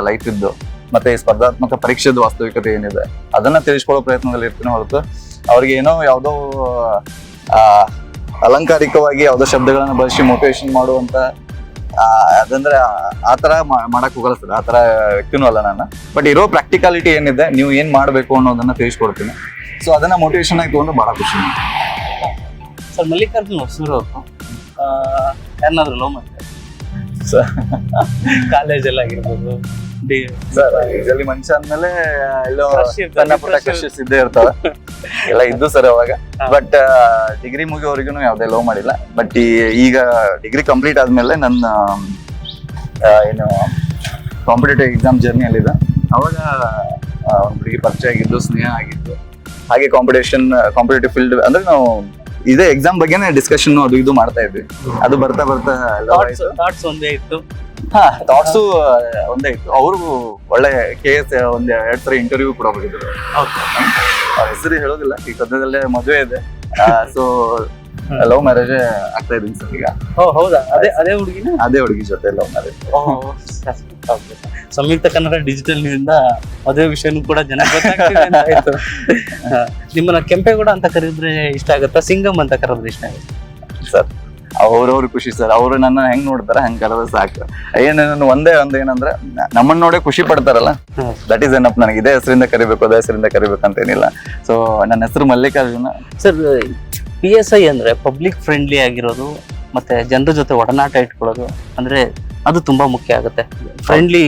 ಲೈಫ್ ಇದ್ದು, ಮತ್ತೆ ಸ್ಪರ್ಧಾತ್ಮಕ ಪರೀಕ್ಷೆದು ವಾಸ್ತವಿಕತೆ ಏನಿದೆ ಅದನ್ನ ತಿಳಿಸ್ಕೊಳ್ಳೋ ಪ್ರಯತ್ನದಲ್ಲಿ ಇರ್ತೀನಿ ಹೊರತು ಅವ್ರಿಗೆ ಏನೋ ಯಾವುದೋ ಅಲಂಕಾರಿಕವಾಗಿ ಯಾವುದೋ ಶಬ್ದಗಳನ್ನ ಬಳಸಿ ಮೋಟಿವೇಶನ್ ಮಾಡುವಂತ ಅದಂದ್ರೆ ಆ ತರ ಮಾಡಕ್ ಹೋಗಲ್ಲ ಸರ್. ಆ ತರ ವ್ಯಕ್ತಿನೂ ಅಲ್ಲ ನಾನು. ಬಟ್ ಇರೋ ಪ್ರಾಕ್ಟಿಕಾಲಿಟಿ ಏನಿದೆ, ನೀವು ಏನ್ ಮಾಡ್ಬೇಕು ಅನ್ನೋದನ್ನ ತಿಳಿಸ್ಕೊಡ್ತೀನಿ. ಸೊ ಅದನ್ನ ಮೋಟಿವೇಶನ್ ಆಗಿ ತಗೊಂಡು ಬಹಳ ಖುಷಿ. ಸರ್ ಮಲ್ಲಿಕಾರ್ಜುನ್ ಹೊಸೂರು ಯಾರನ್ನಾದ್ರೂ ಲವ್ ಮಾಡ್ತಾರೆ ಕಾಲೇಜಲ್ಲಿ ಆಗಿರ್ಬೋದು? ಸರ್ ಯೂಶಲಿ ಮನುಷ್ಯ ಅಂದ್ಮೇಲೆ ಎಲ್ಲೋ ಸಣ್ಣ ಪುಟ್ಟ ಕ್ರಶಸ್ ಇದ್ದೇ ಇರ್ತಾವ, ಎಲ್ಲ ಇದ್ದು ಸರ್ ಅವಾಗ. ಬಟ್ ಡಿಗ್ರಿ ಮುಗಿಯೋವರೆಗೂ ಯಾವ್ದೇ ಲವ್ ಮಾಡಿಲ್ಲ. ಬಟ್ ಈಗ ಡಿಗ್ರಿ ಕಂಪ್ಲೀಟ್ ಆದ್ಮೇಲೆ ನನ್ನ ಏನು ಕಾಂಪಿಟೇಟಿವ್ ಎಕ್ಸಾಮ್ ಜರ್ನಿಯಲ್ಲಿದೆ, ಅವಾಗ ಒಂದು ಹುಡುಗಿ ಪರಿಚಯ ಆಗಿದ್ದು, ಸ್ನೇಹ ಆಗಿದ್ದು. ಹಾಗೆ ಕಾಂಪಿಟೇಟಿವ್ ಫೀಲ್ಡ್ ಅಂದ್ರೆ ನಾವು ಇದೇ ಎಕ್ಸಾಮ್ ಬಗ್ಗೆನೇ ಡಿಸ್ಕಷನ್ ಅದು ಇದು ಮಾಡ್ತಾ ಇದ್ವಿ. ಅದು ಬರ್ತಾ ಥಾಟ್ಸ್ ಒಂದೇ ಇತ್ತು. ಥಾಟ್ಸು ಒಂದೇ ಇತ್ತು. ಅವರು ಒಳ್ಳೆ KS 1-2 ಸರಿ ಇಂಟರ್ವ್ಯೂ ಕೂಡ ಹೋಗಿದ್ರು. ಅವ್ರ ಹೆಸರು ಹೇಳೋದಿಲ್ಲ, ಈಗ ಸದ್ಯದಲ್ಲೇ ಮದುವೆ ಇದೆ. ಸೊ ಲವ್ ಮ್ಯಾರೇಜ್ ಆಗ್ತಾ ಇದೀನಿ ಸರ್ ಈಗ. ಹೌದಾ? ಅದೇ ಹುಡುಗಿ ಜೊತೆ ಲವ್ ಮ್ಯಾರೇಜ್. ಸಂಯುಕ್ತ ಕನ್ನಡ ಡಿಜಿಟಲ್ ನಿಂದ ಮದುವೆ ವಿಷಯನೂ ಕೂಡ ಜನ ಗೊತ್ತಾಗ್ತಿದೆ ಅಂತ ಆಯ್ತು. ನಿಮ್ಮನ್ನ ಕೆಂಪೇಗೌಡ ಅಂತ ಕರೆದ್ರೆ ಇಷ್ಟ ಆಗುತ್ತಾ, ಸಿಂಗಮ್ ಅಂತ ಕರೆದ್ರೆ ಇಷ್ಟ ಆಗುತ್ತೆ ಸರ್? ಅವ್ರವ್ರ ಖುಷಿ ಸರ್. ಅವ್ರು ನನ್ನ ಹೆಂಗ್ ನೋಡ್ತಾರೆ ಹಂಗ್ ಕರೆದ್ರೆ ಸಾಕು. ಒಂದೇ ಏನಂದ್ರೆ ನಮ್ಮನ್ನ ನೋಡೇ ಖುಷಿ ಪಡ್ತಾರಲ್ಲ, ದಟ್ ಈಸ್ ಎನಫ್. ನನಗೆ ಇದೇ ಹೆಸರಿಂದ ಕರಿಬೇಕು ಅದೇ ಹೆಸರಿಂದ ಕರಿಬೇಕು ಅಂತ ಏನಿಲ್ಲ. ಸೊ ನನ್ನ ಹೆಸರು ಮಲ್ಲಿಕಾರ್ಜುನ ಸರ್. PSI ಅಂದ್ರೆ ಪಬ್ಲಿಕ್ ಫ್ರೆಂಡ್ಲಿ ಆಗಿರೋದು ಮತ್ತೆ ಜನರ ಜೊತೆ ಒಡನಾಟ ಇಟ್ಕೊಳ್ಳೋದು ಅಂದ್ರೆ ಅದು ತುಂಬಾ ಮುಖ್ಯ ಆಗುತ್ತೆ. ಫ್ರೆಂಡ್ಲಿ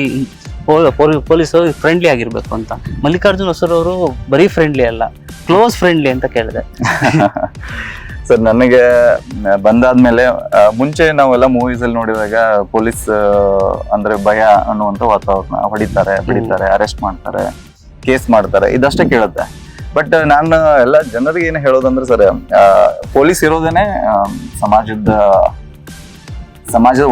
ಪೊಲೀಸರು ಫ್ರೆಂಡ್ಲಿ ಆಗಿರ್ಬೇಕು ಅಂತ. ಮಲ್ಲಿಕಾರ್ಜುನ್ ಹೊಸೂರು ಅವರು ಬರೀ ಫ್ರೆಂಡ್ಲಿ ಅಲ್ಲ, ಕ್ಲೋಸ್ ಫ್ರೆಂಡ್ಲಿ ಅಂತ ಕೇಳಿದೆ. ಸರ್ ನನಗೆ ಬಂದಾದ್ಮೇಲೆ ಮುಂಚೆ ನಾವೆಲ್ಲ ಮೂವೀಸ್ ಅಲ್ಲಿ ನೋಡಿದಾಗ ಪೊಲೀಸ್ ಅಂದ್ರೆ ಭಯ ಅನ್ನುವಂತ ವಾತಾವರಣ, ಹೊಡಿತಾರೆ, ಬಿಡಿತಾರೆ, ಅರೆಸ್ಟ್ ಮಾಡ್ತಾರೆ, ಕೇಸ್ ಮಾಡ್ತಾರೆ, ಇದಷ್ಟೇ ಕೇಳುತ್ತೆ. ಬಟ್ ನಾನು ಎಲ್ಲ ಜನರಿಗೆ ಏನು ಹೇಳೋದಂದ್ರೆ ಸರ್, ಪೊಲೀಸ್ ಇರೋದೇನೆ ಸಮಾಜದ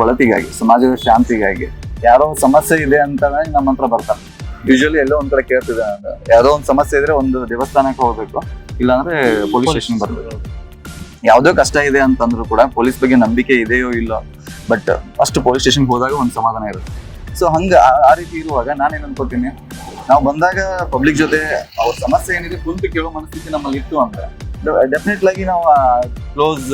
ಒಳತಿಗಾಗಿ, ಸಮಾಜದ ಶಾಂತಿಗಾಗಿ. ಯಾರೋ ಸಮಸ್ಯೆ ಇದೆ ಅಂತ ನಮ್ಮ ಹತ್ರ ಬರ್ತಾರೆ. ಯೂಶುವಲಿ ಎಲ್ಲೋ ಒಂದ್ ಕಡೆ ಕೇಳ್ತಿದೆ, ಯಾವ್ದೋ ಒಂದು ಸಮಸ್ಯೆ ಇದ್ರೆ ಒಂದು ದೇವಸ್ಥಾನಕ್ಕೆ ಹೋಗ್ಬೇಕು, ಇಲ್ಲಾಂದ್ರೆ ಪೊಲೀಸ್ ಸ್ಟೇಷನ್ ಬರ್ಬೇಕು. ಯಾವ್ದೋ ಕಷ್ಟ ಇದೆ ಅಂತಂದ್ರು ಕೂಡ ಪೊಲೀಸ್ ಬಗ್ಗೆ ನಂಬಿಕೆ ಇದೆಯೋ ಇಲ್ಲೋ, ಬಟ್ ಫಸ್ಟ್ ಪೊಲೀಸ್ ಸ್ಟೇಷನ್ ಹೋದಾಗ ಒಂದು ಸಮಾಧಾನ ಇರುತ್ತೆ. ಸೊ ಹಂಗ ಆ ರೀತಿ ಇರುವಾಗ ನಾನೇನ್ ಅನ್ಕೋತೀನಿ, ನಾವು ಬಂದಾಗ ಪಬ್ಲಿಕ್ ಜೊತೆ ಅವ್ರ ಸಮಸ್ಯೆ ಏನಿದೆ ಕುಂತು ಕೇಳೋ ಮನಸ್ಥಿತಿ ನಮ್ಮಲ್ಲಿ ಇತ್ತು ಅಂದ್ರೆ ಡೆಫಿನೆಟ್ಲಿ ಆಗಿ ನಾವು ಕ್ಲೋಸ್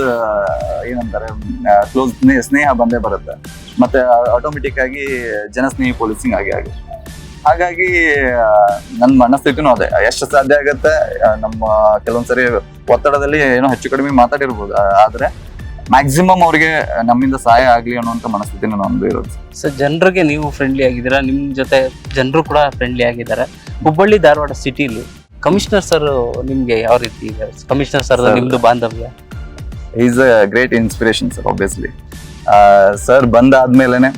ಸ್ನೇಹ ಬಂದೇ ಬರುತ್ತೆ. ಮತ್ತೆ ಆಟೋಮೆಟಿಕ್ ಆಗಿ ಜನಸ್ನೇಹಿ ಪೊಲೀಸಿಂಗ್ ಆಗಿ ಹಾಗಾಗಿ ನನ್ನ ಮನಸ್ಥಿತಿನೂ ಅದೇ. ಎಷ್ಟು ಸಾಧ್ಯ ಆಗತ್ತೆ ನಮ್ಮ ಕೆಲವೊಂದ್ಸರಿ ಒತ್ತಡದಲ್ಲಿ ಏನೋ ಹೆಚ್ಚು ಕಡಿಮೆ ಮಾತಾಡಿರ್ಬೋದು, ಆದ್ರೆ ಮ್ಯಾಕ್ಸಿಮಮ್ ಅವ್ರಿಗೆ ನಮ್ಮಿಂದ ಸಹಾಯ ಆಗ್ಲಿ ಅನ್ನುವಂತ ಮನಸ್ಥಿತಿನ ನಮ್ದು ಇರೋದು. ಸೊ ಜನರಿಗೆ ನೀವು ಫ್ರೆಂಡ್ಲಿ ಆಗಿದ್ದೀರಾ, ನಿಮ್ ಜೊತೆ ಜನರು ಕೂಡ ಫ್ರೆಂಡ್ಲಿ ಆಗಿದ್ದಾರೆ. ಹುಬ್ಬಳ್ಳಿ ಧಾರವಾಡ ಸಿಟಿಲಿ ಕಮಿಷನರ್ ಸರ್ ನಿಮ್ಗೆ ಯಾವ ರೀತಿ ಇದೆ? ಕಮಿಷನರ್ ಸರ್ ನಿಮ್ದು ಬಾಂಧವ್ಯ? Is a great inspiration sir. Obviously sir ಬಂದಾದ್ಮೇಲೆನೆ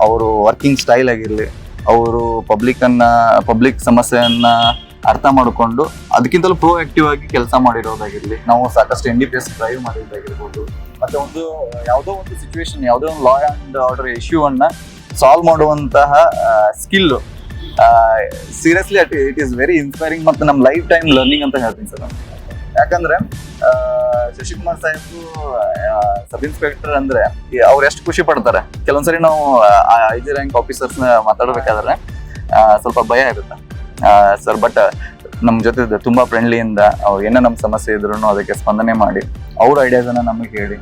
ಅವರು ವರ್ಕಿಂಗ್ ಸ್ಟೈಲ್ ಆಗಿರ್ಲಿ, ಅವರು ಪಬ್ಲಿಕ್ ಸಮಸ್ಯೆಯನ್ನ ಅರ್ಥ ಮಾಡಿಕೊಂಡು ಅದಕ್ಕಿಂತಲೂ ಪ್ರೋ ಆಕ್ಟಿವ್ ಆಗಿ ಕೆಲಸ ಮಾಡಿರೋದಾಗಿರ್ಲಿ, ನಾವು ಸಾಕಷ್ಟು NDPS ಡ್ರೈವ್ ಮಾಡಿರೋದಾಗಿರ್ಬೋದು, ಮತ್ತೆ ಯಾವುದೋ ಒಂದು ಸಿಚುವೇಶನ್, ಯಾವುದೋ ಒಂದು ಲಾ ಅಂಡ್ ಆರ್ಡರ್ ಇಶ್ಯೂ ಅನ್ನ ಸಾಲ್ವ್ ಮಾಡುವಂತಹ skill, seriously it is very inspiring. ಮತ್ತೆ ನಮ್ಮ ಲೈಫ್ ಟೈಮ್ ಲರ್ನಿಂಗ್ ಅಂತ ಹೇಳ್ತೀನಿ ಸರ್. ಯಾಕಂದ್ರೆ ಶಶಿಕುಮಾರ್ ಸಾಹೇಬ್ ಸಬ್ ಇನ್ಸ್ಪೆಕ್ಟರ್ ಅಂದ್ರೆ ಅವ್ರು ಎಷ್ಟು ಖುಷಿ ಪಡ್ತಾರೆ. ಕೆಲವೊಂದ್ಸರಿ ನಾವು IG ರ್ಯಾಂಕ್ ಆಫೀಸರ್ಸ್ ಮಾತಾಡ್ಬೇಕಾದ್ರೆ ಸ್ವಲ್ಪ ಭಯ ಇರುತ್ತೆ ಸರ್. ಬಟ್ ನಮ್ ಜೊತೆ ತುಂಬಾ ಫ್ರೆಂಡ್ಲಿಯಿಂದ ಅವ್ರು ಏನೋ ನಮ್ ಸಮಸ್ಯೆ ಇದ್ರು ಅದಕ್ಕೆ ಸ್ಪಂದನೆ ಮಾಡಿ ಅವ್ರ ಐಡಿಯಾಸ್ ಅನ್ನ ನಮಗೆ ಹೇಳಿ.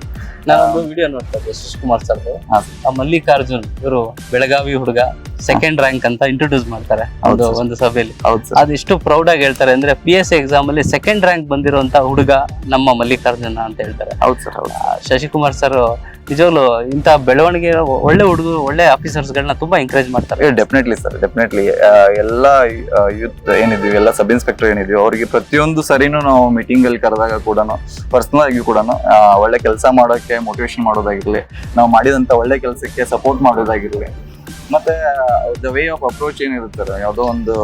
ನಾನೊಂದು ವಿಡಿಯೋ ನೋಡ್ತಾ ಇದ್ದೆ ಶಶಿಕುಮಾರ್ ಸರ್ ಹಾ. ಮಲ್ಲಿಕಾರ್ಜುನ್ ಇವರು ಬೆಳಗಾವಿ ಹುಡುಗ ಸೆಕೆಂಡ್ ರ್ಯಾಂಕ್ ಅಂತ ಇಂಟ್ರೊಡ್ಯೂಸ್ ಮಾಡ್ತಾರೆ ಒಂದು ಸಭೆಯಲ್ಲಿ. ಹೌದು ಸರ್. ಅದೆಷ್ಟು ಪ್ರೌಡ್ ಆಗಿ ಹೇಳ್ತಾರೆ ಅಂದ್ರೆ PSC ಎಕ್ಸಾಮ್ ಅಲ್ಲಿ ಸೆಕೆಂಡ್ ರ್ಯಾಂಕ್ ಬಂದಿರುವಂತ ಹುಡುಗ ನಮ್ಮ ಮಲ್ಲಿಕಾರ್ಜುನ ಅಂತ ಹೇಳ್ತಾರೆ. ಹೌದು ಸರ್. ಹೌದು. ಶಶಿಕುಮಾರ್ ಸರ್ ನಿಜವಾಗ್ಲು ಇಂತ ಬೆಳವಣಿಗೆ ಒಳ್ಳೆ ಹುಡುಗರು ಒಳ್ಳೆ ಆಫೀಸರ್ಸ್ ಗಳನ್ನ ತುಂಬಾ ಎಂಕರೇಜ್ ಮಾಡ್ತಾರೆ. Definitely sir, definitely. ಎಲ್ಲಾ ಯೂತ್ ಏನಿದೀವಿ, ಎಲ್ಲ ಸಬ್ ಇನ್ಸ್ಪೆಕ್ಟರ್ ಏನಿದೀವಿ, ಅವ್ರಿಗೆ ಪ್ರತಿಯೊಂದು ಸರಿನೂ ನಾವು ಮೀಟಿಂಗ್ ಅಲ್ಲಿ ಕರೆದಾಗ ಕೂಡ ಪರ್ಸನಲ್ ಆಗಿ ಕೂಡ ಒಳ್ಳೆ ಕೆಲಸ ಮಾಡೋಕೆ ಮೋಟಿವೇಶನ್ ಮಾಡೋದಾಗಿರ್ಲಿ, ನಾವು ಮಾಡಿದಂತ ಒಳ್ಳೆ ಕೆಲಸಕ್ಕೆ ಸಪೋರ್ಟ್ ಮಾಡೋದಾಗಿರ್ಲಿ, ಮತ್ತೆ ದ ವೇ ಆಫ್ ಅಪ್ರೋಚ್ ಏನಿರುತ್ತೆ ಯಾವುದೋ ಒಂದು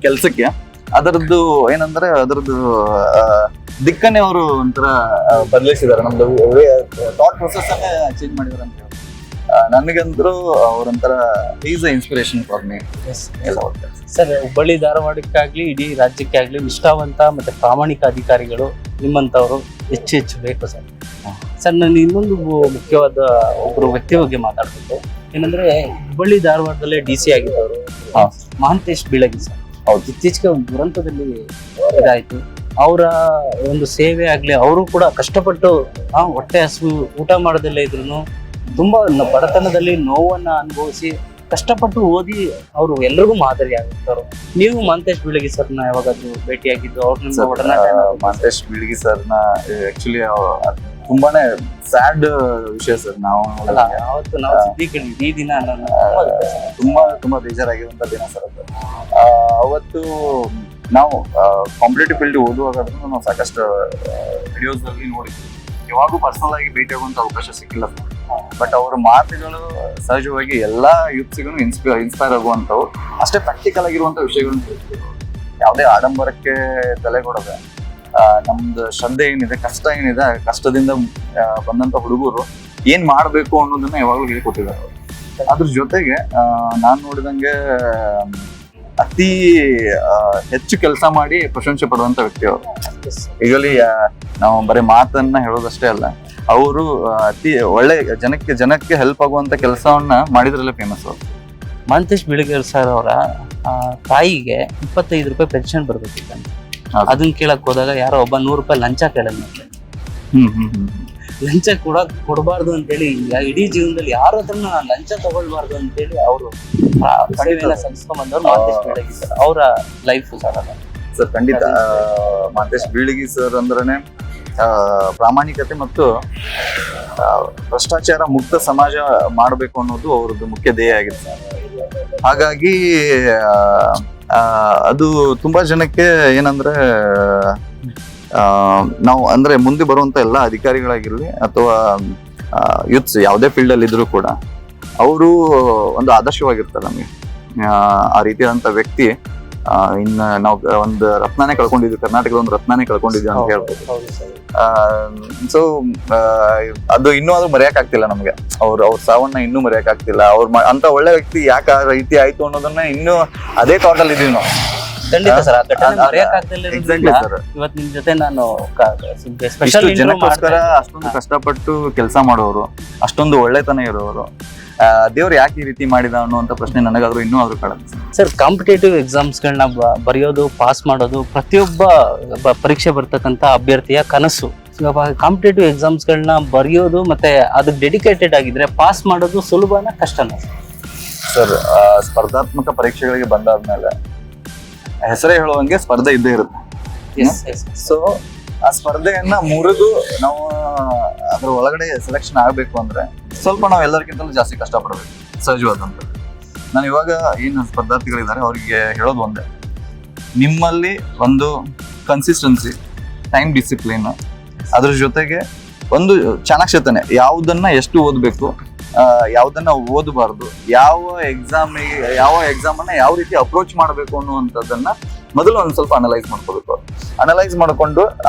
ಕೆಲಸಕ್ಕೆ ಅದರದ್ದು ಏನಂದ್ರೆ ಅದರದ್ದು ದಿಕ್ಕನ್ನೇ ಅವರು ಒಂಥರ ಬದಲಿಸಿದ್ದಾರೆ. ನಮ್ದು ಥಾಟ್ ಪ್ರೊಸೆಸ್ ಅನ್ನೇ ಚೇಂಜ್ ಮಾಡಿದಾರೆ ಅಂತ ಹೇಳಿ ನನಗಂದ್ರು ಅವರೊಂಥರ is inspiration for me. Sir, Hubballi ಧಾರವಾಡಕ್ಕಾಗ್ಲಿ ಇಡೀ ರಾಜ್ಯಕ್ಕೆ ಆಗ್ಲಿ ನಿಷ್ಠಾವಂತ ಮತ್ತೆ ಪ್ರಾಮಾಣಿಕ ಅಧಿಕಾರಿಗಳು ನಿಮ್ಮಂತವರು ಹೆಚ್ಚು ಬೇಕು ಸರ್. ಸರ್, ನಾನು ಇನ್ನೊಂದು ಮುಖ್ಯವಾದ ಒಬ್ರು ವ್ಯಕ್ತಿ ಬಗ್ಗೆ ಮಾತಾಡ್ಬೇಕು. ಏನಂದ್ರೆ ಹುಬ್ಬಳ್ಳಿ ಧಾರವಾಡದಲ್ಲೇ DC ಆಗಿದ್ದವರು ಮಹಾಂತೇಶ್ ಬೀಳಗಿ ಸರ್. ಹೌದು. ಇತ್ತೀಚೆಗೆ ಒಂದು ದುರಂತದಲ್ಲಿ ಇದಾಯ್ತು. ಅವರ ಒಂದು ಸೇವೆ ಆಗ್ಲಿ, ಅವರು ಕೂಡ ಕಷ್ಟಪಟ್ಟು ಹೊಟ್ಟೆ ಹಸು ಊಟ ಮಾಡೋದಲ್ಲೇ ಇದ್ರು ತುಂಬಾ ಬಡತನದಲ್ಲಿ ನೋವನ್ನ ಅನುಭವಿಸಿ ಕಷ್ಟಪಟ್ಟು ಓದಿ ಅವರು ಎಲ್ರಿಗೂ ಮಾದರಿ ಆಗಿರ್ತಾರೆ. ನೀವು ಮಹಾಂತೇಶ್ ಬೀಳಗಿ ಸರ್ನ ಯಾವಾಗಾದ್ರೂ ಭೇಟಿಯಾಗಿದ್ದು ಅವ್ರನ್ನ ಒಡನಾಟ? ಮಹಾಂತೇಶ್ ಬೀಳಗಿ ಸರ್ನ ಆಕ್ಚುಲಿ ತುಂಬಾನೇ ಸ್ಯಾಡ್ ವಿಷಯ ಸರ್. ನಾವು ಅವತ್ತು ನಾವು ಸುದ್ದಿ ಕೇಳಿದ್ವಿ. ಈ ದಿನ ನಾನು ತುಂಬಾ ಬೇಜಾರಾಗಿರುವಂತ ದಿನ ಸರ್ ಅದು. ಅವತ್ತು ನಾವು ಕಾಂಪಿಟೇಟಿವ್ ಫೀಲ್ಡ್ ಓದುವಾಗ ನಾವು ಸಾಕಷ್ಟು ವಿಡಿಯೋಸ್ ಅಲ್ಲಿ ನೋಡಿದ್ವಿ. ಯಾವಾಗೂ ಪರ್ಸನಲ್ ಆಗಿ ಭೇಟಿ ಆಗುವಂತ ಅವಕಾಶ ಸಿಕ್ಕಿಲ್ಲ. ಬಟ್ ಅವ್ರ ಮಾತುಗಳು ಸಹಜವಾಗಿ ಎಲ್ಲಾ ಯೂತ್ಸಿಗೂ ಇನ್ಸ್ಪೈರ್ ಆಗುವಂತವು, ಅಷ್ಟೇ ಪ್ರಾಕ್ಟಿಕಲ್ ಆಗಿರುವಂತ ವಿಷಯಗಳನ್ನ ತಿಳಿಸ್ತೀವಿ. ಯಾವುದೇ ಆಡಂಬರಕ್ಕೆ ತಲೆ ಕೊಡದೆ ನಮ್ದು ಶ್ರದ್ಧೆ ಏನಿದೆ, ಕಷ್ಟ ಏನಿದೆ, ಕಷ್ಟದಿಂದ ಬಂದಂತ ಹುಡುಗರು ಏನ್ ಮಾಡ್ಬೇಕು ಅನ್ನೋದನ್ನ ಯಾವಾಗಲೂ ಹೇಳ್ಕೊಟ್ಟಿದ್ದಾರೆ. ಅದ್ರ ಜೊತೆಗೆ ನಾನ್ ನೋಡಿದಂಗೆ ಅತಿ ಹೆಚ್ಚು ಕೆಲಸ ಮಾಡಿ ಪ್ರಶಂಸೆ ಪಡುವಂತ ವ್ಯಕ್ತಿ ಅವರು. ಈಗಲಿ ನಾವು ಬರೀ ಮಾತನ್ನ ಹೇಳೋದಷ್ಟೇ ಅಲ್ಲ, ಅವರು ಅತಿ ಒಳ್ಳೆ ಜನಕ್ಕೆ ಹೆಲ್ಪ್ ಆಗುವಂತ ಕೆಲಸವನ್ನ ಮಾಡಿದ್ರಲ್ಲೇ ಫೇಮಸ್ ಅವರು. ಮಹಾಂತೇಶ್ ಬೀಳಗಿ ಸರ್ ಅವರ ತಾಯಿಗೆ 25 ರೂಪಾಯಿ ಪೆನ್ಷನ್ ಬರ್ಬೇಕಿತ್ತಂತೆ. ಅದನ್ನ ಕೇಳಕ್ ಹೋದಾಗ ಯಾರೋ ಒಬ್ಬ 100 ರೂಪಾಯಿ ಲಂಚ ಕೇಳಂತೆ. ಲಂಚ ಕೊಡಬಾರ್ದು ಅಂತೇಳಿ ಇಡೀ ಜೀವನದಲ್ಲಿ ಯಾರ ಹತ್ರನ ಲಂಚ ತಗೊಳ್ಬಾರ್ದು ಅಂತೇಳಿ ಅವರು ಸಲ್ಲಿಸ್ಕೊಂಡ್ ಬಂದವ್ರು ಮಹಾಂತೇಶ್ ಬೀಳಗಿ ಸರ್. ಅವರ ಲೈಫ್ ಸರ್ ಅದ ಸರ್. ಖಂಡಿತ ಮಹಾಂತೇಶ್ ಬೀಳಗಿ ಸರ್ ಅಂದ್ರೇನೆ ಪ್ರಾಮಾಣಿಕತೆ ಮತ್ತು ಭ್ರಷ್ಟಾಚಾರ ಮುಕ್ತ ಸಮಾಜ ಮಾಡಬೇಕು ಅನ್ನೋದು ಅವ್ರದ್ದು ಮುಖ್ಯ ಧ್ಯೇಯ ಆಗಿದೆ. ಹಾಗಾಗಿ ಅದು ತುಂಬಾ ಜನಕ್ಕೆ ಏನಂದ್ರೆ ನಾವು ಅಂದ್ರೆ ಮುಂದೆ ಬರುವಂತ ಎಲ್ಲ ಅಧಿಕಾರಿಗಳಾಗಿರ್ಲಿ ಅಥವಾ ಯೂತ್ಸ್ ಯಾವುದೇ ಫೀಲ್ಡ್ ಅಲ್ಲಿ ಇದ್ರು ಕೂಡ ಅವರು ಒಂದು ಆದರ್ಶವಾಗಿರ್ತಾರೆ ನಮಗೆ. ಆ ರೀತಿಯಾದಂತ ವ್ಯಕ್ತಿ ಇನ್ನ ನಾವು ಒಂದು ರತ್ನಾನೇ ಕಳ್ಕೊಂಡಿದ್ವಿ, ಕರ್ನಾಟಕದ ಒಂದು ರತ್ನಾನೇ ಕಳ್ಕೊಂಡಿದ್ವಿ ಅಂತ ಹೇಳ್ಬೋದು. ಸೊ ಅದು ಇನ್ನೂ ಅದು ಮರೆಯಕ್ ಆಗ್ತಿಲ್ಲ ನಮ್ಗೆ. ಅವ್ರ ಸಾವನ್ನ ಇನ್ನೂ ಮರೆಯಕ್ ಆಗ್ತಿಲ್ಲ. ಅಂತ ಒಳ್ಳೆ ವ್ಯಕ್ತಿ ಯಾಕೆ ಆ ರೀತಿ ಆಯ್ತು ಅನ್ನೋದನ್ನ ಇನ್ನೂ ಅದೇ ಥಾಟ್ ಅಲ್ಲಿ ಇದೀವಿ ನಾವು. ಖಂಡಿತ ಸರ್. ಇವತ್ತು ನಿಮ್ ಜೊತೆ ನಾನು ಜನಕ್ಕೋಸ್ಕರ ಅಷ್ಟೊಂದು ಕಷ್ಟಪಟ್ಟು ಕೆಲಸ ಮಾಡೋರು, ಅಷ್ಟೊಂದು ಒಳ್ಳೆತನ ಇರೋರು, ದೇವ್ರು ಯಾಕೆ ಈ ರೀತಿ ಮಾಡಿದ ಅನ್ನುವಂತ ಪ್ರಶ್ನೆ ನನಗಾದ್ರೂ ಇನ್ನೂ ಆದ್ರೂ ಕಾಡುತ್ತೆ ಸರ್. ಕಾಂಪಿಟೇಟಿವ್ ಎಕ್ಸಾಮ್ಸ್ ಗಳನ್ನ ಬರೆಯೋದು, ಪಾಸ್ ಮಾಡೋದು ಪ್ರತಿಯೊಬ್ಬ ಪರೀಕ್ಷೆ ಬರ್ತಕ್ಕಂತ ಅಭ್ಯರ್ಥಿಯ ಕನಸು. ಕಾಂಪಿಟೇಟಿವ್ ಎಕ್ಸಾಮ್ಸ್ ಗಳನ್ನ ಬರೆಯೋದು ಮತ್ತೆ ಅದಕ್ಕೆ ಡೆಡಿಕೇಟೆಡ್ ಆಗಿದ್ರೆ ಪಾಸ್ ಮಾಡೋದು ಸುಲಭನ ಕಷ್ಟನ ಸರ್? ಸ್ಪರ್ಧಾತ್ಮಕ ಪರೀಕ್ಷೆಗಳಿಗೆ ಬಂದಾದ್ಮೇಲೆ ಹೆಸರೇ ಹೇಳುವಂಗೆ ಸ್ಪರ್ಧೆ ಇದ್ದೇ ಇರುತ್ತೆ. ಸೊ ಆ ಸ್ಪರ್ಧೆಯನ್ನ ಮುರಿದು ನಾವು ಅದ್ರ ಒಳಗಡೆ ಸೆಲೆಕ್ಷನ್ ಆಗ್ಬೇಕು ಅಂದ್ರೆ ಸ್ವಲ್ಪ ನಾವು ಎಲ್ಲರಿಗಿಂತಲೂ ಜಾಸ್ತಿ ಕಷ್ಟಪಡ್ಬೇಕು, ಸಹಜವಾದಂತ. ನಾನು ಇವಾಗ ಏನು ಸ್ಪರ್ಧಾರ್ಥಿಗಳಿದ್ದಾರೆ ಅವ್ರಿಗೆ ಹೇಳೋದು ಒಂದೇ, ನಿಮ್ಮಲ್ಲಿ ಒಂದು ಕನ್ಸಿಸ್ಟೆನ್ಸಿ, ಟೈಮ್ ಡಿಸಿಪ್ಲಿನ್, ಅದ್ರ ಜೊತೆಗೆ ಒಂದು ಚಾಣಾಕ್ಷತನೆ, ಯಾವುದನ್ನ ಎಷ್ಟು ಓದ್ಬೇಕು, ಯಾವ್ದನ್ನ ಓದಬಾರ್ದು, ಯಾವ ಎಕ್ಸಾಮನ್ನ ಯಾವ ರೀತಿ ಅಪ್ರೋಚ್ ಮಾಡಬೇಕು ಅನ್ನುವಂಥದ್ದನ್ನ ಮೊದಲು ಒಂದ್ ಸ್ವಲ್ಪ ಅನಲೈಸ್ ಮಾಡ್ಕೋಬೇಕು. ಅನಲೈಸ್ ಮಾಡ್ಕೊಂಡು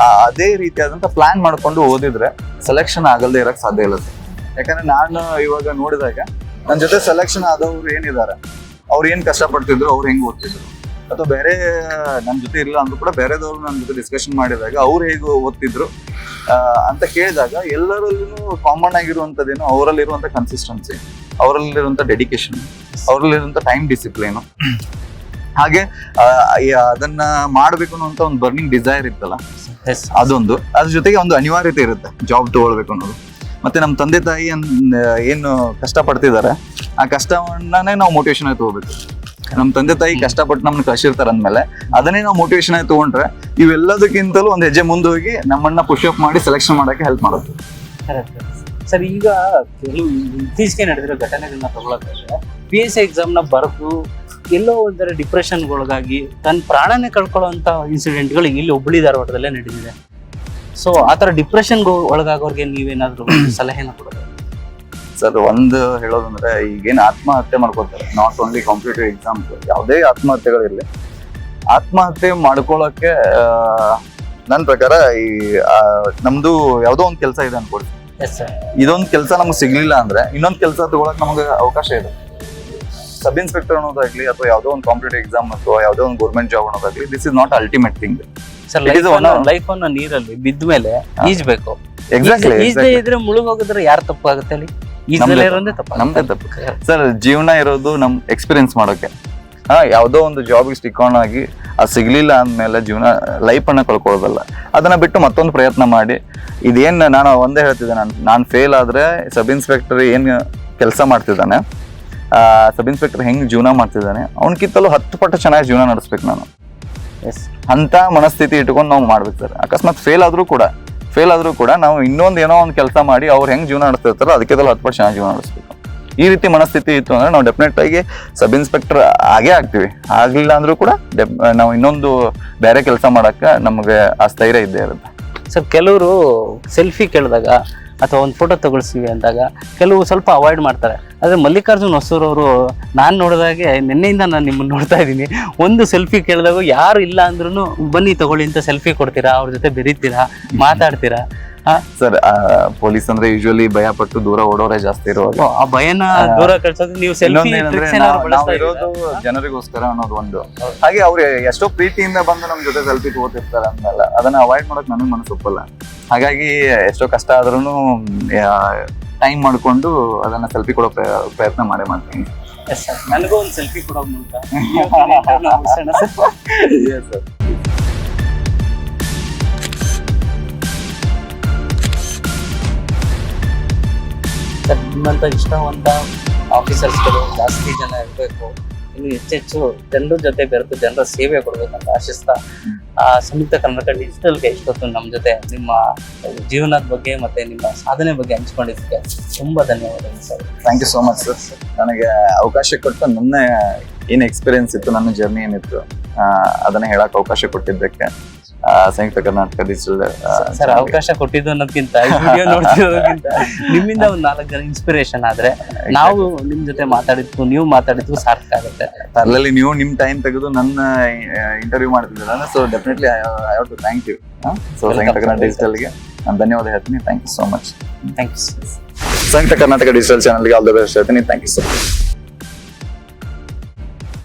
ಅದೇ ರೀತಿಯಾದಂತ ಪ್ಲಾನ್ ಮಾಡ್ಕೊಂಡು ಓದಿದ್ರೆ ಸೆಲೆಕ್ಷನ್ ಆಗಲ್ದೇ ಇರಕ್ ಸಾಧ್ಯ ಇಲ್ಲ ಸರ್. ಯಾಕಂದ್ರೆ ನಾನು ಇವಾಗ ನೋಡಿದಾಗ ನನ್ನ ಜೊತೆ ಸೆಲೆಕ್ಷನ್ ಆದವ್ರು ಏನಿದ್ದಾರೆ, ಅವ್ರು ಏನ್ ಕಷ್ಟಪಡ್ತಿದ್ರು, ಅವ್ರು ಹೆಂಗ್ ಓದ್ತಿದ್ರು, ಅಥವಾ ಬೇರೆ ನನ್ನ ಜೊತೆ ಇಲ್ಲ ಅಂದ್ರೂ ಕೂಡ ಬೇರೆದವ್ರು ನನ್ನ ಜೊತೆ ಡಿಸ್ಕಷನ್ ಮಾಡಿದಾಗ ಅವ್ರು ಹೇಗೆ ಓದ್ತಿದ್ರು ಅಂತ ಕೇಳಿದಾಗ ಎಲ್ಲರಲ್ಲೂ ಕಾಮನ್ ಆಗಿರುವಂಥದ್ದೇನು ಅವರಲ್ಲಿರುವಂಥ ಕನ್ಸಿಸ್ಟೆನ್ಸಿ, ಅವರಲ್ಲಿರುವಂಥ ಡೆಡಿಕೇಶನ್, ಅವರಲ್ಲಿರುವಂಥ ಟೈಮ್ ಡಿಸಿಪ್ಲಿನು, ಹಾಗೆ ಅದನ್ನ ಮಾಡ್ಬೇಕು ಅನ್ನೋಂಥ ಒಂದು ಬರ್ನಿಂಗ್ ಡಿಸೈರ್ ಇತ್ತಲ್ಲ, ಅದೊಂದು ಅದ್ರ ಜೊತೆಗೆ ಒಂದು ಅನಿವಾರ್ಯತೆ ಇರುತ್ತೆ ಜಾಬ್ ತಗೊಳ್ಬೇಕು ಅನ್ನೋದು. ಮತ್ತೆ ನಮ್ಮ ತಂದೆ ತಾಯಿ ಏನು ಕಷ್ಟ ಪಡ್ತಿದ್ದಾರೆ ಆ ಕಷ್ಟವನ್ನೇ ನಾವು ಮೋಟಿವೇಶನ್ ಆಗಿ ತಗೋಬೇಕು. ನಮ್ಮ ತಂದೆ ತಾಯಿ ಕಷ್ಟಪಟ್ಟು ನಮ್ಮನ್ನ ಕಳ್ಸಿರ್ತಾರೆ ಅಂದ್ಮೇಲೆ ಅದನ್ನೇ ನಾವು ಮೋಟಿವೇಶನ್ ಆಗಿ ತಗೊಂಡ್ರೆ ಇವೆಲ್ಲದಕ್ಕಿಂತಲೂ ಒಂದು ಹೆಜ್ಜೆ ಮುಂದೆ ಹೋಗಿ ನಮ್ಮನ್ನ ಪುಷ್ ಅಪ್ ಮಾಡಿ ಸೆಲೆಕ್ಷನ್ ಮಾಡಕ್ಕೆ ಹೆಲ್ಪ್ ಮಾಡುತ್ತೆ. ಸರ್, ಈಗ ಕೆಲವು ಇತ್ತೀಚೆಗೆ ನಡೆದಿರೋ ಘಟನೆಗಳನ್ನ ತಗೊಳಕ್ಕೆ PSI ಎಕ್ಸಾಮ್ನ ಬರೆದು ಎಲ್ಲೋ ಒಂಥರ ಡಿಪ್ರೆಷನ್ಗೊಳಗಾಗಿ ತನ್ನ ಪ್ರಾಣನೇ ಕಳ್ಕೊಳ್ಳುವಂತ ಇನ್ಸಿಡೆಂಟ್ಗಳು ಇಲ್ಲಿ ಹುಬ್ಬಳ್ಳಿ ಧಾರವಾಡದಲ್ಲೇ ನಡೆದಿದೆ. ಸೊ ಆ ಥರ ಡಿಪ್ರೆಷನ್ಗೆ ಒಳಗಾಗೋರ್ಗೆ ನೀವೇನಾದ್ರೂ ಸಲಹೆನ ಕೊಡೋದು? ಸರ್, ಒಂದು ಹೇಳೋದಂದ್ರೆ ಈಗೇನು ಆತ್ಮಹತ್ಯೆ ಮಾಡ್ಕೊತಾರೆ, ನಾಟ್ ಓನ್ಲಿ ಕಾಂಪಿಟೇಟಿವ್ ಎಕ್ಸಾಮ್, ಯಾವುದೇ ಆತ್ಮಹತ್ಯೆಗಳಿರಲಿ, ಆತ್ಮಹತ್ಯೆ ಮಾಡ್ಕೊಳ್ಳೋಕೆ ನನ್ನ ಪ್ರಕಾರ ನಮ್ದು ಯಾವುದೋ ಒಂದು ಕೆಲಸ ಇದೆ ಅನ್ಕೊಳ್ತೀವಿ. ಇದೊಂದು ಕೆಲಸ ನಮ್ಗೆ ಸಿಗ್ಲಿಲ್ಲ ಅಂದ್ರೆ ಇನ್ನೊಂದು ಕೆಲಸ ತಗೊಳಕ್ ನಮ್ಗೆ ಅವಕಾಶ ಇದೆ. ಸಬ್ ಇನ್ಸ್ಪೆಕ್ಟರ್ ಅನ್ನೋದಾಗ್ಲಿ ಅಥವಾ ಯಾವುದೋ ಒಂದು ಕಾಂಪಿಟೇಟಿವ್ ಎಕ್ಸಾಮ್ ಅಥವಾ ಯಾವುದೋ ಒಂದು ಗೌರ್ಮೆಂಟ್ ಜಾಬ್ ಅನ್ನೋದಾಗ್ಲಿ, this is not ultimate thing. Sir, life ಅನ್ನ ನೀರಲ್ಲಿ ಬಿದ್ದ ಮೇಲೆ ಈಜ್ಬೇಕು. ಎಕ್ಸಾಕ್ಟ್ಲಿ. ಈಜದೇ ಇದ್ರೆ ಮುಳುಗೋಗಿದ್ರೆ ಯಾರು ತಪ್ಪಾಗುತ್ತೆ ಅಲ್ಲಿ? ಈಜದಲ್ಲೇ ಇರೋದೇ ತಪ್ಪ, ನಮ್ದೇ ತಪ್ಪು. ಸರ್, ಜೀವನ ಇರೋದು ನಮ್ ಎಕ್ಸ್ಪೀರಿಯನ್ಸ್ ಮಾಡೋಕೆ. ಯಾವುದೋ ಒಂದು ಜಾಬ್ಗೆ ಸ್ಟಿಕ್ ಆನ್ ಆಗಿ ಅದು ಸಿಗ್ಲಿಲ್ಲ ಅಂದ್ಮೇಲೆ ಜೀವನ ಲೈಫ್ ಅನ್ನ ಕಳ್ಕೊಳ್ಳೋದಲ್ಲ. ಅದನ್ನ ಬಿಟ್ಟು ಮತ್ತೊಂದು ಪ್ರಯತ್ನ ಮಾಡಿ, ಇದೇನ್ ನಾನು ಒಂದೇ ಹೇಳ್ತಿದ್ದೆ, ನಾನು ಫೇಲ್ ಆದ್ರೆ ಸಬ್ ಇನ್ಸ್ಪೆಕ್ಟರ್ ಏನ್ ಕೆಲಸ ಮಾಡ್ತಿದ್ದಾನೆ, ಸಬ್ ಇನ್ಸ್ಪೆಕ್ಟರ್ ಹೆಂಗ್ ಜೀವನ ಮಾಡ್ತಿದ್ದಾನೆ, ಅವನಕ್ಕಿಂತಲೂ 10 ಪಟ್ಟು ಚೆನ್ನಾಗಿ ಜೀವನ ನಡೆಸ್ಬೇಕು ನಾನು. ಅಂತ ಮನಸ್ಥಿತಿ ಇಟ್ಕೊಂಡು ನಾವು ಮಾಡ್ಬೇಕು ಸರ್. ಅಕಸ್ಮಾತ್ ಫೇಲ್ ಆದ್ರೂ ಕೂಡ ನಾವು ಇನ್ನೊಂದು ಏನೋ ಒಂದು ಕೆಲಸ ಮಾಡಿ ಅವ್ರು ಹೆಂಗ್ ಜೀವನ ನಡೆಸ್ತಿರ್ತಾರೋ ಅದಕ್ಕಿಂತಲೂ 10 ಪಟ್ಟು ಚೆನ್ನಾಗಿ ಜೀವನ ನಡೆಸ್ಬೇಕು. ಈ ರೀತಿ ಮನಸ್ಥಿತಿ ಇತ್ತು ಅಂದ್ರೆ ನಾವು ಡೆಫಿನೆಟ್ ಆಗಿ ಸಬ್ ಇನ್ಸ್ಪೆಕ್ಟರ್ ಆಗೇ ಆಗ್ತೀವಿ. ಆಗ್ಲಿಲ್ಲ ಅಂದ್ರೂ ಕೂಡ ನಾವು ಇನ್ನೊಂದು ಬೇರೆ ಕೆಲಸ ಮಾಡಕ್ಕೆ ನಮಗೆ ಆ ಸ್ಥೈರ್ಯ ಇದ್ದೇ ಇರುತ್ತೆ. ಸರ್, ಕೆಲವರು ಸೆಲ್ಫಿ ಕೇಳಿದಾಗ ಅಥವಾ ಒಂದು ಫೋಟೋ ತಗೊಳ್ಸಿವಿ ಅಂದಾಗ ಕೆಲವು ಸ್ವಲ್ಪ ಅವಾಯ್ಡ್ ಮಾಡ್ತಾರೆ. ಆದರೆ ಮಲ್ಲಿಕಾರ್ಜುನ್ ಹೊಸೂರ್ ಅವರು ನಾನು ನೋಡಿದಾಗೆ ನಿನ್ನೆಯಿಂದ ನಾನು ನಿಮ್ಮನ್ನು ನೋಡ್ತಾ ಇದ್ದೀನಿ, ಒಂದು ಸೆಲ್ಫಿ ಕೇಳಿದಾಗ ಯಾರು ಇಲ್ಲ ಅಂದ್ರೂ ಬನ್ನಿ ತಗೊಳ್ಳಿ ಅಂತ ಸೆಲ್ಫಿ ಕೊಡ್ತೀರಾ, ಅವ್ರ ಜೊತೆ ಬೆರೀತೀರಾ, ಮಾತಾಡ್ತೀರಾ? ಸರ್, ಪೊಲೀಸ್ ಅಂದ್ರೆ ಯೂಶುವಲಿ ಭಯ ಪಟ್ಟು ದೂರ ಓಡೋರೇ ಜಾಸ್ತಿ ಇರೋದು. ಆ ಭಯನ ದೂರ ಕಳ್ಸೋದು ನೀವು ಸೆಲ್ಫಿ ಇರೋದು ಜನರಿಗೋಸ್ಕರ ಅನ್ನೋದು ಒಂದು. ಹಾಗೆ ಅವ್ರು ಎಷ್ಟೋ ಪ್ರೀತಿಯಿಂದ ಬಂದು ನಮ್ ಜೊತೆ ಸೆಲ್ಫಿ ತಗೋತಿರ್ತಾರೆ ಅಂದಲ್ಲ, ಅದನ್ನ ಅವಾಯ್ಡ್ ಮಾಡಕ್ ನನಗೆ ಮನಸ್ಸು ಒಪ್ಪಲ್ಲ. ಹಾಗಾಗಿ ಎಷ್ಟೋ ಕಷ್ಟ ಆದ್ರೂ ಟೈಮ್ ಮಾಡ್ಕೊಂಡು ಅದನ್ನ ಸೆಲ್ಫಿ ಕೊಡೋ ಪ್ರಯತ್ನ ಮಾಡ್ತೀನಿ. ನನಗೂ ಒಂದು ಸೆಲ್ಫಿ ಕೊಡೋ ಮೂಲಕ ನಿಮ್ಮಂತ ಇಷ್ಟವಂತ ಆಫೀಸರ್ಸ್ಗಳು ಜಾಸ್ತಿ ಜನ ಇರಬೇಕು, ಇನ್ನು ಹೆಚ್ಚೆಚ್ಚು ಜನರ ಜೊತೆ ಬೆರೆತು ಜನರ ಸೇವೆ ಕೊಡ್ಬೇಕಂತ ಆಶಿಸ್ತಾ ಸಂಯುಕ್ತ ಕರ್ನಾಟಕ ಡಿಜಿಟಲ್ಗೆ ಇಷ್ಟೊತ್ತು ನಮ್ಮ ಜೊತೆ ನಿಮ್ಮ ಜೀವನದ ಬಗ್ಗೆ ಮತ್ತೆ ನಿಮ್ಮ ಸಾಧನೆ ಬಗ್ಗೆ ಹಂಚ್ಕೊಂಡಿದ್ದಕ್ಕೆ ತುಂಬಾ ಧನ್ಯವಾದಗಳು sir. Thank you so much sir. ನನಗೆ ಅವಕಾಶ ಕೊಟ್ಟು ನನ್ನ ಏನು ಎಕ್ಸ್ಪೀರಿಯನ್ಸ್ ಇತ್ತು, ನನ್ನ ಜರ್ನಿ ಏನಿತ್ತು ಅದನ್ನ ಹೇಳಕ್ ಅವಕಾಶ ಕೊಟ್ಟಿದ್ದಕ್ಕೆ ಸಂಯುಕ್ತ ಕರ್ನಾಟಕ ಡಿಜಿಟಲ್ ಸರ್ ಅವಕಾಶ ಕೊಟ್ಟಿದ್ದು ಅನ್ನೋದಕ್ಕಿಂತ ವಿಡಿಯೋ ನೋಡ್ತಿರೋದಕ್ಕಿಂತ ನಿಮ್ಮಿಂದ ಒಂದು 4 ಜನ ಇನ್ಸ್ಪಿರೇಷನ್ ಆದ್ರೆ ನಾವು ನಿಮ್ ಜೊತೆ ನೀವು ಮಾತಾಡಿದ್ದು ಸಾರ್ಥಕ ಆಗುತ್ತೆ. ಅಲ್ಲಲ್ಲಿ ನೀವು ನಿಮ್ ಟೈಮ್ ತೆಗೆದು ನನ್ನ ಇಂಟರ್ವ್ಯೂ ಮಾಡ್ತಿದ್ದೀರಲ್ಲ, so definitely I have to thank you. So Samyukta Karnataka ಡಿಜಿಟಲ್ಗೆ ನಾನು ಧನ್ಯವಾದ ಹೇಳ್ತೀನಿ. Thank you so much. Thank you. Samyukta Karnataka digital ಚಾನಲ್ಗೆ ಆಲ್ ದ ಬೆಸ್ಟ್ ಹೇಳ್ತೀನಿ. Thank you so much.